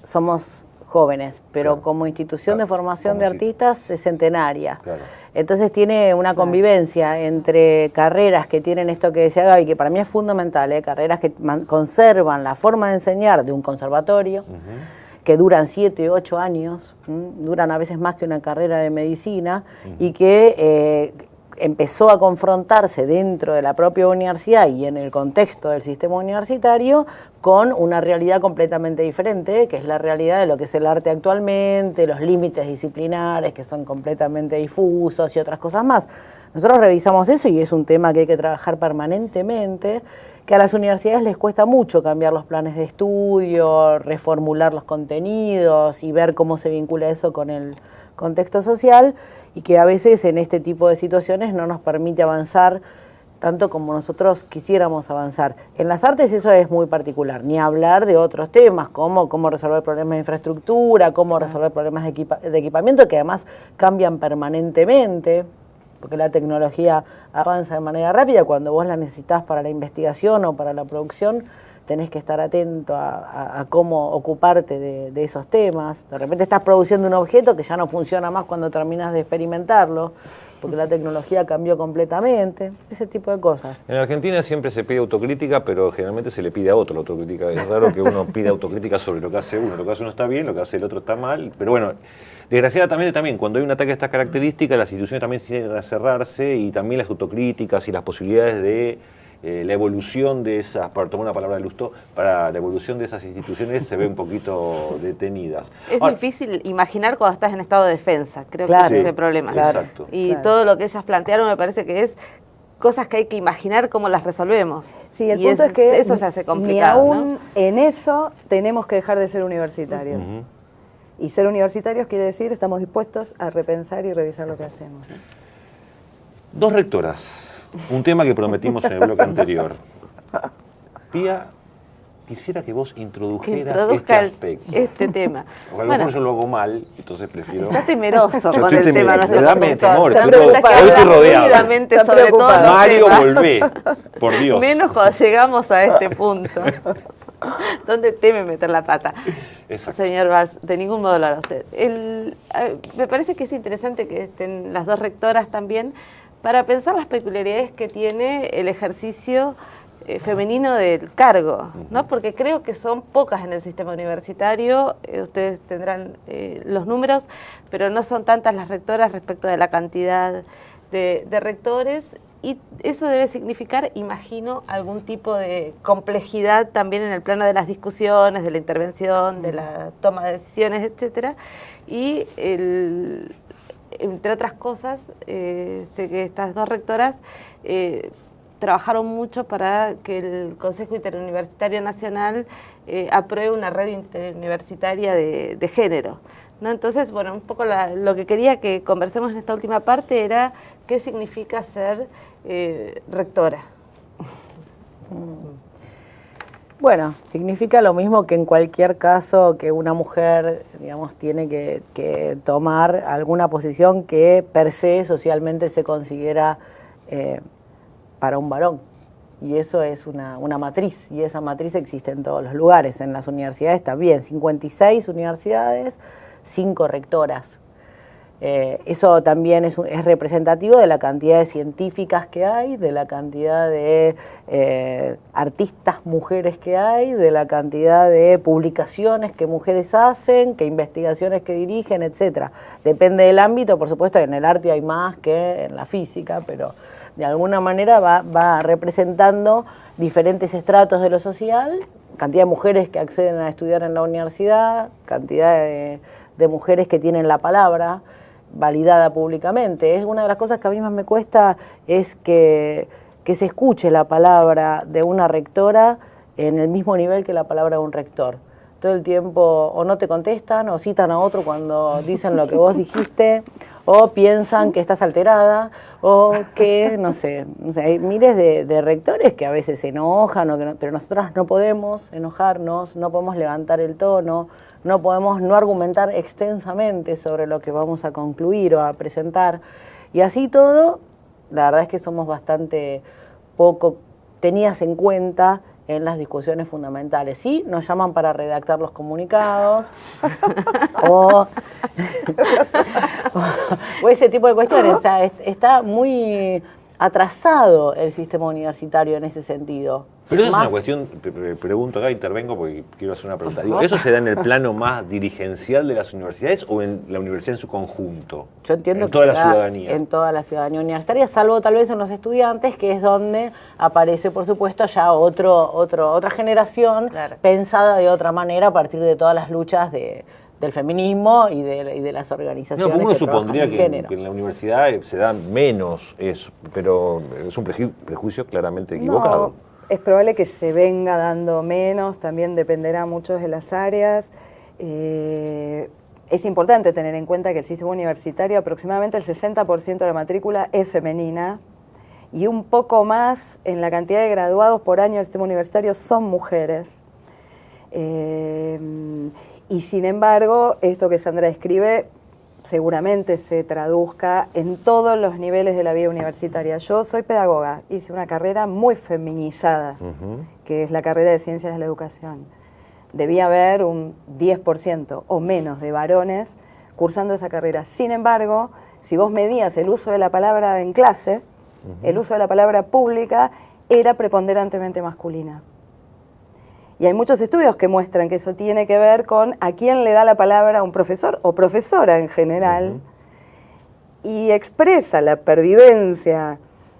somos jóvenes, pero
Claro.
como institución
Claro.
de formación
Como
de
si-
artistas es centenaria.
Claro.
Entonces tiene una convivencia entre carreras que tienen esto que decía Gaby, que para mí es fundamental, carreras que conservan la forma de enseñar de un conservatorio, que duran 7, 8 años, duran a veces más que una carrera de medicina, y que empezó a confrontarse dentro de la propia universidad y en el contexto del sistema universitario con una realidad completamente diferente, que es la realidad de lo que es el arte actualmente, los límites disciplinares que son completamente difusos y otras cosas más. Nosotros revisamos eso y es un tema que hay que trabajar permanentemente, que a las universidades les cuesta mucho cambiar los planes de estudio, reformular los contenidos y ver cómo se vincula eso con el contexto social, y que a veces en este tipo de situaciones no nos permite avanzar tanto como nosotros quisiéramos avanzar. En las artes eso es muy particular, ni hablar de otros temas como cómo resolver problemas de infraestructura, cómo resolver problemas de equipamiento, que además cambian permanentemente, porque la tecnología avanza de manera rápida. Cuando vos la necesitas para la investigación o para la producción, tenés que estar atento a cómo ocuparte de esos temas. De repente estás produciendo un objeto que ya no funciona más cuando terminas de experimentarlo, porque la tecnología cambió completamente, ese tipo de cosas.
En Argentina siempre se pide autocrítica, pero generalmente se le pide a otro la autocrítica. Es raro que uno pida autocrítica sobre lo que hace uno. Lo que hace uno está bien, lo que hace el otro está mal. Pero bueno, desgraciadamente también, cuando hay un ataque de estas características, las instituciones también tienden a cerrarse, y también las autocríticas y las posibilidades de la evolución de esas, para tomar una palabra de Lustó, para la evolución de esas instituciones se ve un poquito detenidas.
Es
Ahora,
difícil imaginar cuando estás en estado de defensa, creo
Claro.
que ese es el problema.
Exacto.
Y
Claro.
todo lo que ellas plantearon me parece que es cosas que hay que imaginar cómo las resolvemos.
Sí, el punto es que
eso se hace complicado,
ni aún
¿no?
en eso tenemos que dejar de ser universitarios. Y ser universitarios quiere decir estamos dispuestos a repensar y revisar lo que hacemos, ¿no?
2 rectoras, un tema que prometimos en el bloque anterior. Pía, quisiera que vos introdujeras este aspecto.
este tema.
O a lo mejor yo lo hago mal, entonces prefiero...
Está temeroso
Yo
con
estoy
el tema.
me da temor,
Hoy
estoy rodeado.
Sobre todo
Mario, volvé, por Dios.
Menos cuando llegamos a este punto, donde teme meter la pata.
Exacto.
Señor Valls, de ningún modo lo hará usted. Me parece que es interesante que estén las 2 rectoras también para pensar las peculiaridades que tiene el ejercicio femenino del cargo, ¿no? Porque creo que son pocas en el sistema universitario, ustedes tendrán los números, pero no son tantas las rectoras respecto de la cantidad de rectores, y eso debe significar, imagino, algún tipo de complejidad también en el plano de las discusiones, de la intervención, de la toma de decisiones, etcétera, y entre otras cosas, sé que estas 2 rectoras trabajaron mucho para que el Consejo Interuniversitario Nacional apruebe una red interuniversitaria de género, ¿no? Entonces, bueno, un poco lo que quería que conversemos en esta última parte era qué significa ser rectora.
Bueno, significa lo mismo que en cualquier caso que una mujer, digamos, tiene que tomar alguna posición que per se socialmente se considera para un varón. Y eso es una matriz, y esa matriz existe en todos los lugares. En las universidades también, 56 universidades, 5 rectoras. Eso también es representativo de la cantidad de científicas que hay, de la cantidad de artistas mujeres que hay, de la cantidad de publicaciones que mujeres hacen, que investigaciones que dirigen, etcétera. Depende del ámbito, por supuesto, en el arte hay más que en la física, pero de alguna manera va representando diferentes estratos de lo social, cantidad de mujeres que acceden a estudiar en la universidad, cantidad de mujeres que tienen la palabra validada públicamente. Es una de las cosas que a mí más me cuesta, es que se escuche la palabra de una rectora en el mismo nivel que la palabra de un rector. Todo el tiempo o no te contestan o citan a otro cuando dicen lo que vos dijiste, o piensan que estás alterada, o que, no sé, hay miles de rectores que a veces se enojan, pero nosotras no podemos enojarnos, no podemos levantar el tono, no podemos no argumentar extensamente sobre lo que vamos a concluir o a presentar. Y así todo, la verdad es que somos bastante poco tenidas en cuenta en las discusiones fundamentales. Sí, nos llaman para redactar los comunicados o ese tipo de cuestiones. O sea, está muy atrasado el sistema universitario en ese sentido.
Pero eso es una cuestión, pregunto acá, intervengo porque quiero hacer una pregunta. Digo, ¿eso se da en el plano más dirigencial de las universidades o en la universidad en su conjunto?
Yo entiendo
en toda la ciudadanía.
En toda la ciudadanía universitaria, salvo tal vez en los estudiantes, que es donde aparece, por supuesto, ya otra generación, claro, pensada de otra manera a partir de todas las luchas del feminismo y de las organizaciones.
No, uno supondría que en la universidad se da menos eso, pero es un prejuicio claramente equivocado.
No, es probable que se venga dando menos, también dependerá mucho de las áreas. Es importante tener en cuenta que el sistema universitario, aproximadamente el 60% de la matrícula es femenina, y un poco más en la cantidad de graduados por año del sistema universitario son mujeres. Y sin embargo, esto que Sandra describe seguramente se traduzca en todos los niveles de la vida universitaria. Yo soy pedagoga, hice una carrera muy feminizada, que es la carrera de Ciencias de la Educación. Debía haber un 10% o menos de varones cursando esa carrera. Sin embargo, si vos medías el uso de la palabra en clase, el uso de la palabra pública era preponderantemente masculina. Y hay muchos estudios que muestran que eso tiene que ver con a quién le da la palabra a un profesor o profesora en general, y expresa la pervivencia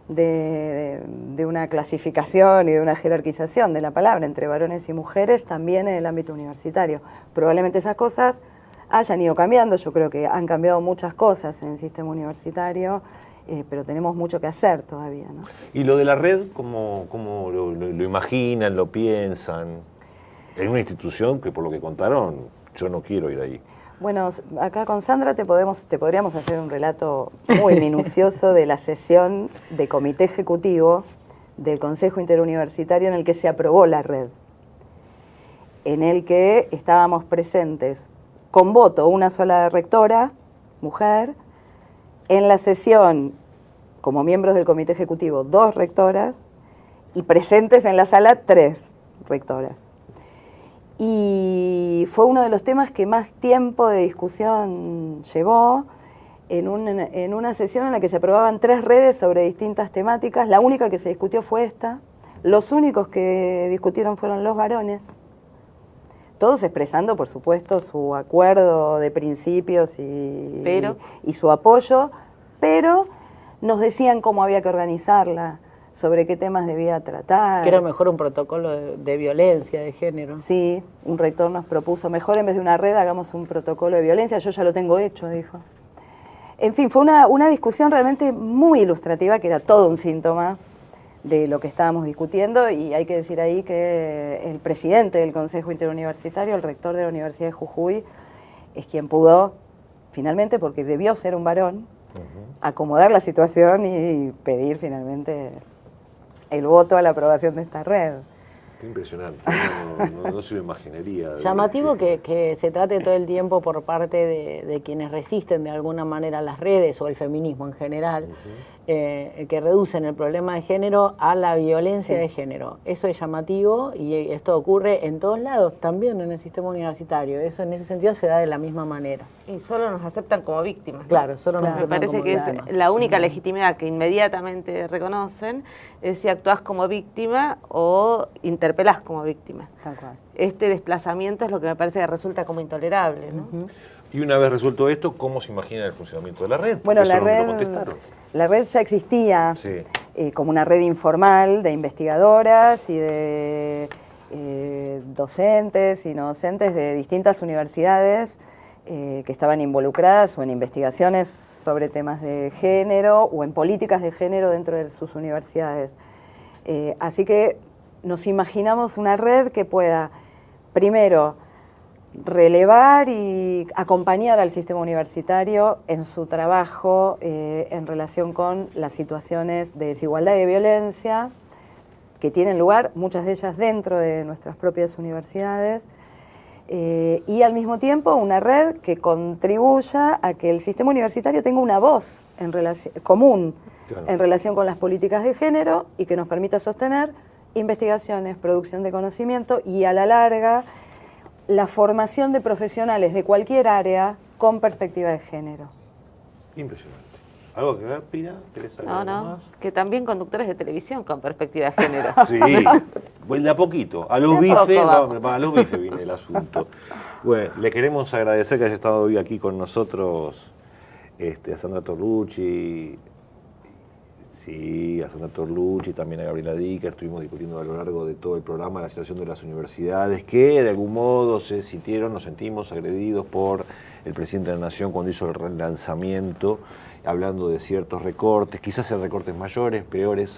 de una clasificación y de una jerarquización de la palabra entre varones y mujeres también en el ámbito universitario. Probablemente esas cosas hayan ido cambiando, yo creo que han cambiado muchas cosas en el sistema universitario, pero tenemos mucho que hacer todavía, ¿no?
¿Y lo de la red, cómo lo imaginan, lo piensan? En una institución que, por lo que contaron, yo no quiero ir ahí.
Bueno, acá con Sandra te podríamos hacer un relato muy minucioso de la sesión de comité ejecutivo del Consejo Interuniversitario en el que se aprobó la red, en el que estábamos presentes con voto una sola rectora, mujer, en la sesión como miembros del comité ejecutivo 2 rectoras y presentes en la sala 3 rectoras. Y fue uno de los temas que más tiempo de discusión llevó en una sesión en la que se aprobaban 3 redes sobre distintas temáticas. La única que se discutió fue esta. Los únicos que discutieron fueron los varones, todos expresando, por supuesto, su acuerdo de principios y su apoyo, pero nos decían cómo había que organizarla, sobre qué temas debía tratar.
Que era mejor un protocolo de violencia de género.
Sí, un rector nos propuso, mejor en vez de una red hagamos un protocolo de violencia, yo ya lo tengo hecho, dijo. En fin, fue una discusión realmente muy ilustrativa, que era todo un síntoma de lo que estábamos discutiendo, y hay que decir ahí que el presidente del Consejo Interuniversitario, el rector de la Universidad de Jujuy, es quien pudo, finalmente, porque debió ser un varón, acomodar la situación y pedir finalmente el voto a la aprobación de esta red.
Qué impresionante, no se lo imaginaría.
Llamativo que se trate todo el tiempo por parte de quienes resisten de alguna manera las redes o el feminismo en general, que reducen el problema de género a la violencia de género. Eso es llamativo y esto ocurre en todos lados, también en el sistema universitario. Eso en ese sentido se da de la misma manera.
Y solo nos aceptan como víctimas, ¿no?
Claro, solo nos aceptan
me
como
parece que
víctimas.
es la única legitimidad que inmediatamente reconocen es si actuás como víctima o interpelás como víctima.
Tal cual.
Este desplazamiento es lo que me parece que resulta como intolerable, ¿no?
Y una vez resuelto esto, ¿cómo se imagina el funcionamiento de la red?
Bueno,
Eso
la
no me lo
red,
contestaron.
la red ya existía
Sí.
como una red informal de investigadoras y de docentes y no docentes de distintas universidades que estaban involucradas o en investigaciones sobre temas de género o en políticas de género dentro de sus universidades. Así que nos imaginamos una red que pueda, primero, relevar y acompañar al sistema universitario en su trabajo en relación con las situaciones de desigualdad y de violencia que tienen lugar, muchas de ellas dentro de nuestras propias universidades, y al mismo tiempo una red que contribuya a que el sistema universitario tenga una voz común en relación con las políticas de género y que nos permita sostener investigaciones, producción de conocimiento y a la larga la formación de profesionales de cualquier área con perspectiva de género.
Impresionante. ¿Algo que ver, Pira? ¿Querés saber algo
No,
más?
que también conductores de televisión con perspectiva de género.
Sí, bueno, de a poquito. A los bifes, a los bifes viene el asunto. Bueno, le queremos agradecer que haya estado hoy aquí con nosotros a Sandra Torlucci, a Sandra Torlucci, también a Gabriela Dicker. Estuvimos discutiendo a lo largo de todo el programa la situación de las universidades que de algún modo se sintieron, nos sentimos agredidos por el presidente de la Nación cuando hizo el relanzamiento, hablando de ciertos recortes, quizás sean recortes mayores, peores,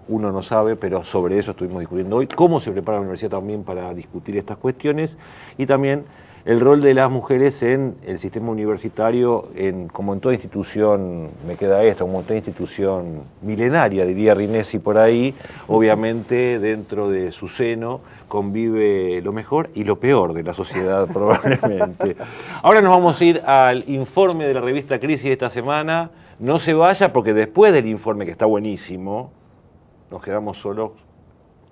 uno no sabe, pero sobre eso estuvimos discutiendo hoy, cómo se prepara la universidad también para discutir estas cuestiones y también el rol de las mujeres en el sistema universitario, como en toda institución, me queda esto, como en toda institución milenaria, diría Rinesi por ahí, obviamente dentro de su seno convive lo mejor y lo peor de la sociedad probablemente. Ahora nos vamos a ir al informe de la revista Crisis de esta semana. No se vaya porque después del informe, que está buenísimo, nos quedamos solos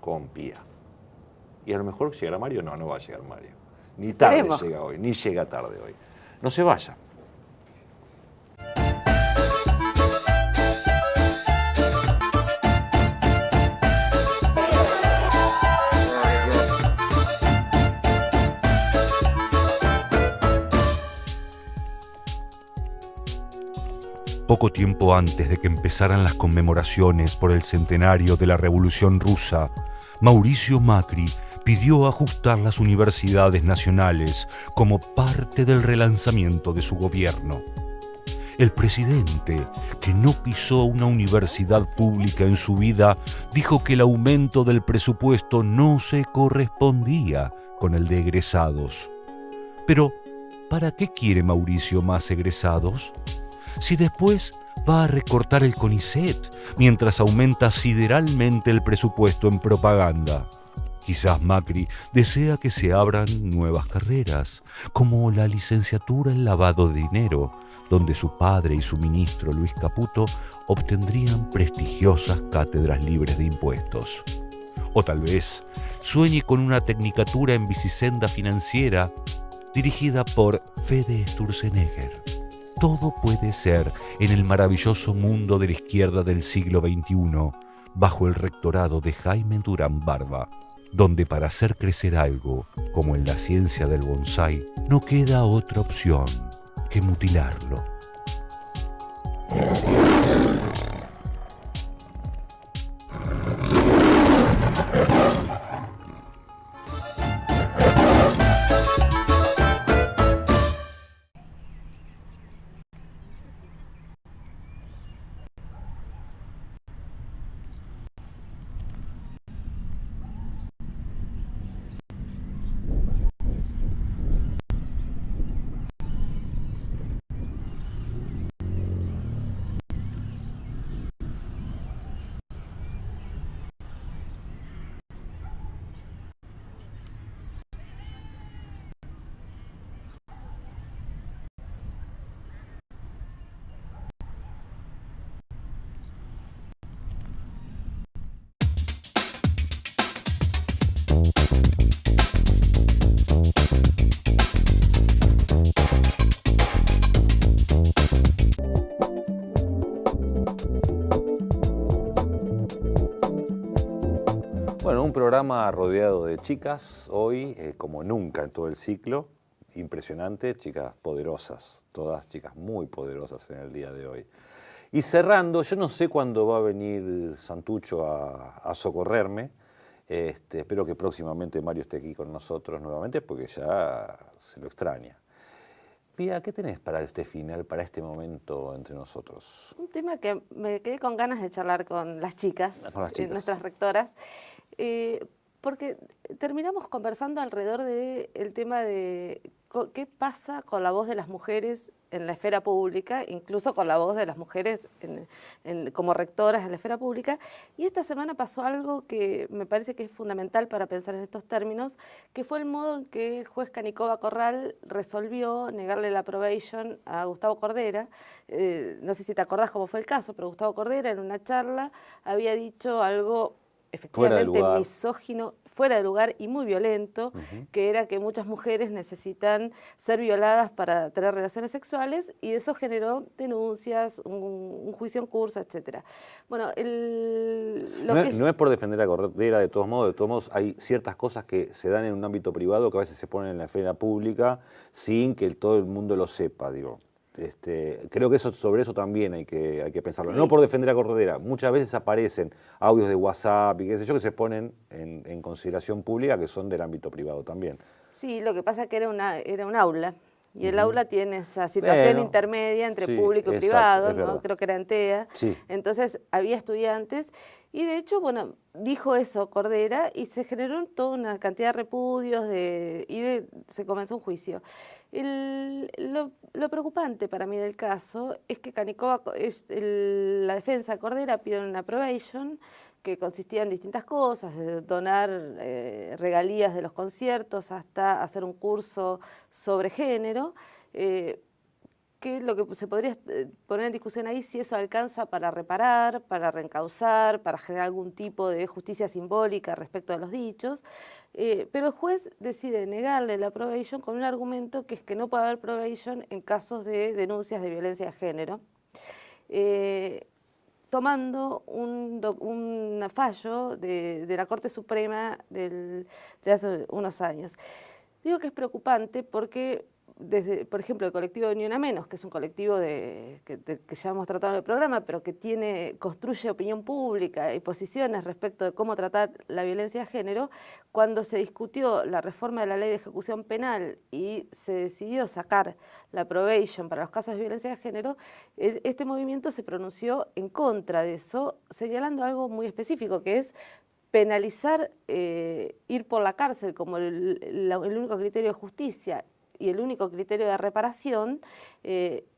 con Pía. Y a lo mejor llegará Mario. No va a llegar Mario. Ni tarde
Queremos.
llega hoy, ni llega tarde hoy. No se vaya.
Poco tiempo antes de que empezaran las conmemoraciones por el centenario de la Revolución Rusa, Mauricio Macri pidió ajustar las universidades nacionales como parte del relanzamiento de su gobierno. El presidente, que no pisó una universidad pública en su vida, dijo que el aumento del presupuesto no se correspondía con el de egresados. Pero, ¿para qué quiere Mauricio más egresados? Si después va a recortar el CONICET mientras aumenta sideralmente el presupuesto en propaganda. Quizás Macri desea que se abran nuevas carreras, como la licenciatura en lavado de dinero, donde su padre y su ministro Luis Caputo obtendrían prestigiosas cátedras libres de impuestos. O tal vez sueñe con una tecnicatura en bicisenda financiera dirigida por Fede Sturzenegger. Todo puede ser en el maravilloso mundo de la izquierda del siglo XXI, bajo el rectorado de Jaime Durán Barba, donde para hacer crecer algo, como en la ciencia del bonsái, no queda otra opción que mutilarlo.
Bueno, un programa rodeado de chicas hoy, como nunca en todo el ciclo. Impresionante, chicas poderosas, todas chicas muy poderosas en el día de hoy. Y cerrando, yo no sé cuándo va a venir Santucho a socorrerme. Espero que próximamente Mario esté aquí con nosotros nuevamente porque ya se lo extraña. Pía, ¿qué tenés para este final, para este momento entre nosotros?
Un tema que me quedé con ganas de charlar con las chicas, nuestras rectoras, porque terminamos conversando alrededor del tema de qué pasa con la voz de las mujeres en la esfera pública, incluso con la voz de las mujeres como rectoras en la esfera pública. Y esta semana pasó algo que me parece que es fundamental para pensar en estos términos, que fue el modo en que el juez Canicova Corral resolvió negarle la probation a Gustavo Cordera. No sé si te acordás cómo fue el caso, pero Gustavo Cordera en una charla había dicho algo efectivamente misógino, fuera de lugar y muy violento, que era que muchas mujeres necesitan ser violadas para tener relaciones sexuales, y eso generó denuncias, un juicio en curso, etc. Bueno,
no es por defender a Cordera, de todos modos hay ciertas cosas que se dan en un ámbito privado que a veces se ponen en la esfera pública sin que todo el mundo lo sepa, digo. Creo que sobre eso también hay que pensarlo. Sí. No por defender a Cordera, muchas veces aparecen audios de WhatsApp y qué sé yo que se ponen en consideración pública que son del ámbito privado también.
Sí, lo que pasa es que era un aula. Y el aula tiene esa situación intermedia entre público y privado, ¿no? Creo que era en TEA. Sí. Entonces había estudiantes y de hecho, bueno, dijo eso Cordera y se generó toda una cantidad de repudios se comenzó un juicio. Lo preocupante para mí del caso es que Canicova, la defensa de Cordera pide una probation que consistía en distintas cosas, de donar regalías de los conciertos hasta hacer un curso sobre género, que lo que se podría poner en discusión ahí si eso alcanza para reparar, para reencauzar, para generar algún tipo de justicia simbólica respecto a los dichos, pero el juez decide negarle la probation con un argumento que es que no puede haber probation en casos de denuncias de violencia de género. Tomando un fallo de la Corte Suprema de hace unos años. Digo que es preocupante porque desde, por ejemplo, el colectivo de Ni Una Menos, que es un colectivo que ya hemos tratado en el programa, pero que construye opinión pública y posiciones respecto de cómo tratar la violencia de género, cuando se discutió la reforma de la ley de ejecución penal y se decidió sacar la probation para los casos de violencia de género, este movimiento se pronunció en contra de eso, señalando algo muy específico, que es penalizar ir por la cárcel como el único criterio de justicia y el único criterio de reparación,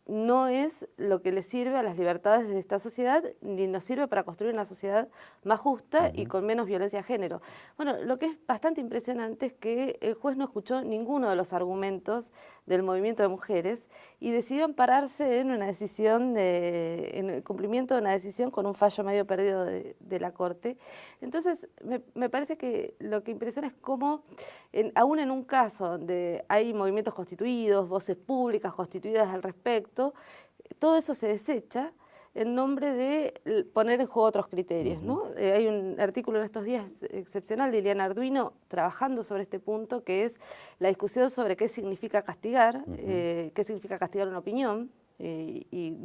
no es lo que le sirve a las libertades de esta sociedad, ni nos sirve para construir una sociedad más justa y con menos violencia de género. Bueno, lo que es bastante impresionante es que el juez no escuchó ninguno de los argumentos del movimiento de mujeres y decidió ampararse en una decisión, en el cumplimiento de una decisión con un fallo medio perdido de la Corte. Entonces, me parece que lo que impresiona es cómo, aún en un caso donde hay movimientos constituidos, voces públicas constituidas al respecto, todo eso se desecha en nombre de poner en juego otros criterios, ¿no? Hay un artículo en estos días excepcional de Ileana Arduino trabajando sobre este punto, que es la discusión sobre qué significa castigar, qué significa castigar una opinión, y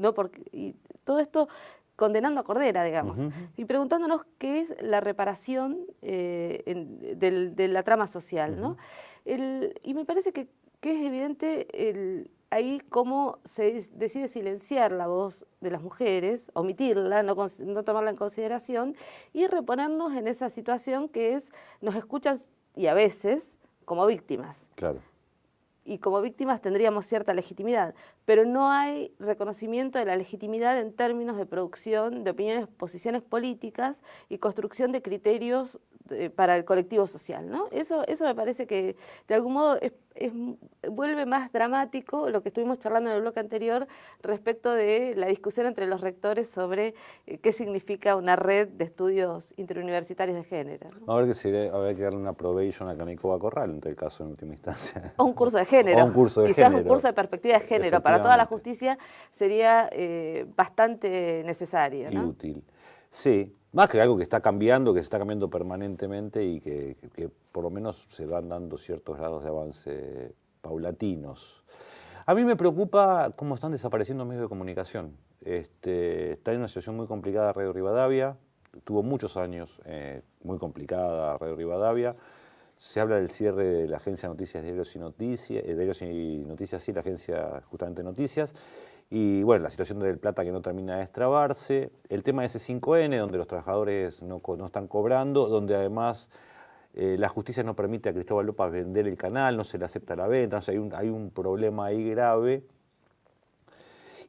todo esto condenando a Cordera, digamos, y preguntándonos qué es la reparación de la trama social, ¿no? Y me parece que es evidente ahí cómo se decide silenciar la voz de las mujeres, omitirla, no tomarla en consideración y reponernos en esa situación que es, nos escuchan y a veces como víctimas.
Claro.
Y como víctimas tendríamos cierta legitimidad, pero no hay reconocimiento de la legitimidad en términos de producción de opiniones, posiciones políticas y construcción de criterios para el colectivo social, ¿no? Eso me parece que de algún modo vuelve más dramático lo que estuvimos charlando en el bloque anterior respecto de la discusión entre los rectores sobre qué significa una red de estudios interuniversitarios de género, ¿no?
A ver habría que darle una probation a Canicoba Corral, en tal caso, en última instancia.
O un curso de género.
O un curso de
Quizás
género.
Un curso de perspectiva de género para toda la justicia sería bastante necesario, ¿no?
Y útil. Sí, más que algo que está cambiando, que se está cambiando permanentemente y que por lo menos se van dando ciertos grados de avance paulatinos. A mí me preocupa cómo están desapareciendo medios de comunicación. Está en una situación muy complicada Radio Rivadavia, tuvo muchos años muy complicada Radio Rivadavia. Se habla del cierre de la agencia de noticias Diarios y Noticias, sí, la agencia justamente Noticias. Y bueno, la situación de Del Plata que no termina de destrabarse, el tema de C5N, donde los trabajadores no están cobrando, donde además la justicia no permite a Cristóbal López vender el canal, no se le acepta la venta, o sea, hay un problema ahí grave.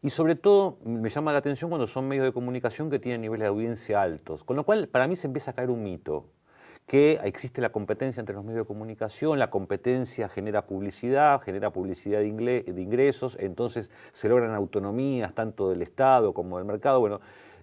Y sobre todo me llama la atención cuando son medios de comunicación que tienen niveles de audiencia altos, con lo cual para mí se empieza a caer un mito, que existe la competencia entre los medios de comunicación, la competencia genera publicidad de ingresos, entonces se logran autonomías tanto del Estado como del mercado. Bueno,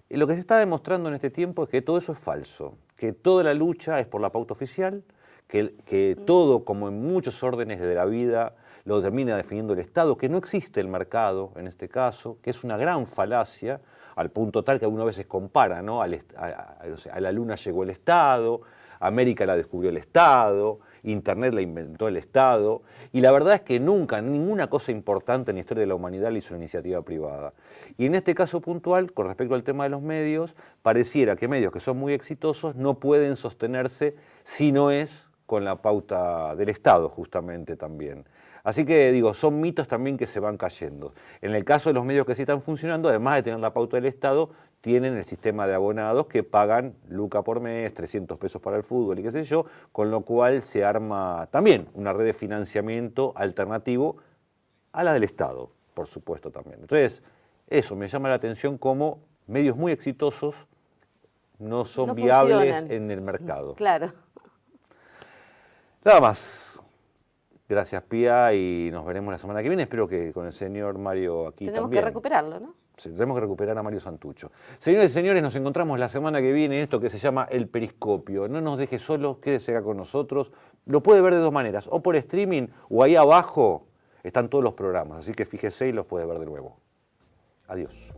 lo que se está demostrando en este tiempo es que todo eso es falso, que toda la lucha es por la pauta oficial, que todo, como en muchos órdenes de la vida, lo termina definiendo el Estado, que no existe el mercado en este caso, que es una gran falacia, al punto tal que algunas veces compara, ¿no? A la Luna llegó el Estado, América la descubrió el Estado, Internet la inventó el Estado, y la verdad es que nunca, ninguna cosa importante en la historia de la humanidad la hizo una iniciativa privada. Y en este caso puntual, con respecto al tema de los medios, pareciera que medios que son muy exitosos no pueden sostenerse si no es con la pauta del Estado justamente también. Así que digo, son mitos también que se van cayendo. En el caso de los medios que sí están funcionando, además de tener la pauta del Estado, tienen el sistema de abonados que pagan luca por mes, 300 pesos para el fútbol y qué sé yo, con lo cual se arma también una red de financiamiento alternativo a la del Estado, por supuesto también. Entonces, eso me llama la atención como medios muy exitosos no son viables en el mercado.
Claro.
Nada más. Gracias, Pía, y nos veremos la semana que viene. Espero que con el señor Mario aquí
Tenemos
también.
que recuperarlo, ¿no?
Sí, tenemos que recuperar a Mario Santucho. Señores y señores, nos encontramos la semana que viene en esto que se llama El Periscopio. No nos deje solos, quédese acá con nosotros. Lo puede ver de dos maneras, o por streaming, o ahí abajo están todos los programas. Así que fíjese y los puede ver de nuevo. Adiós.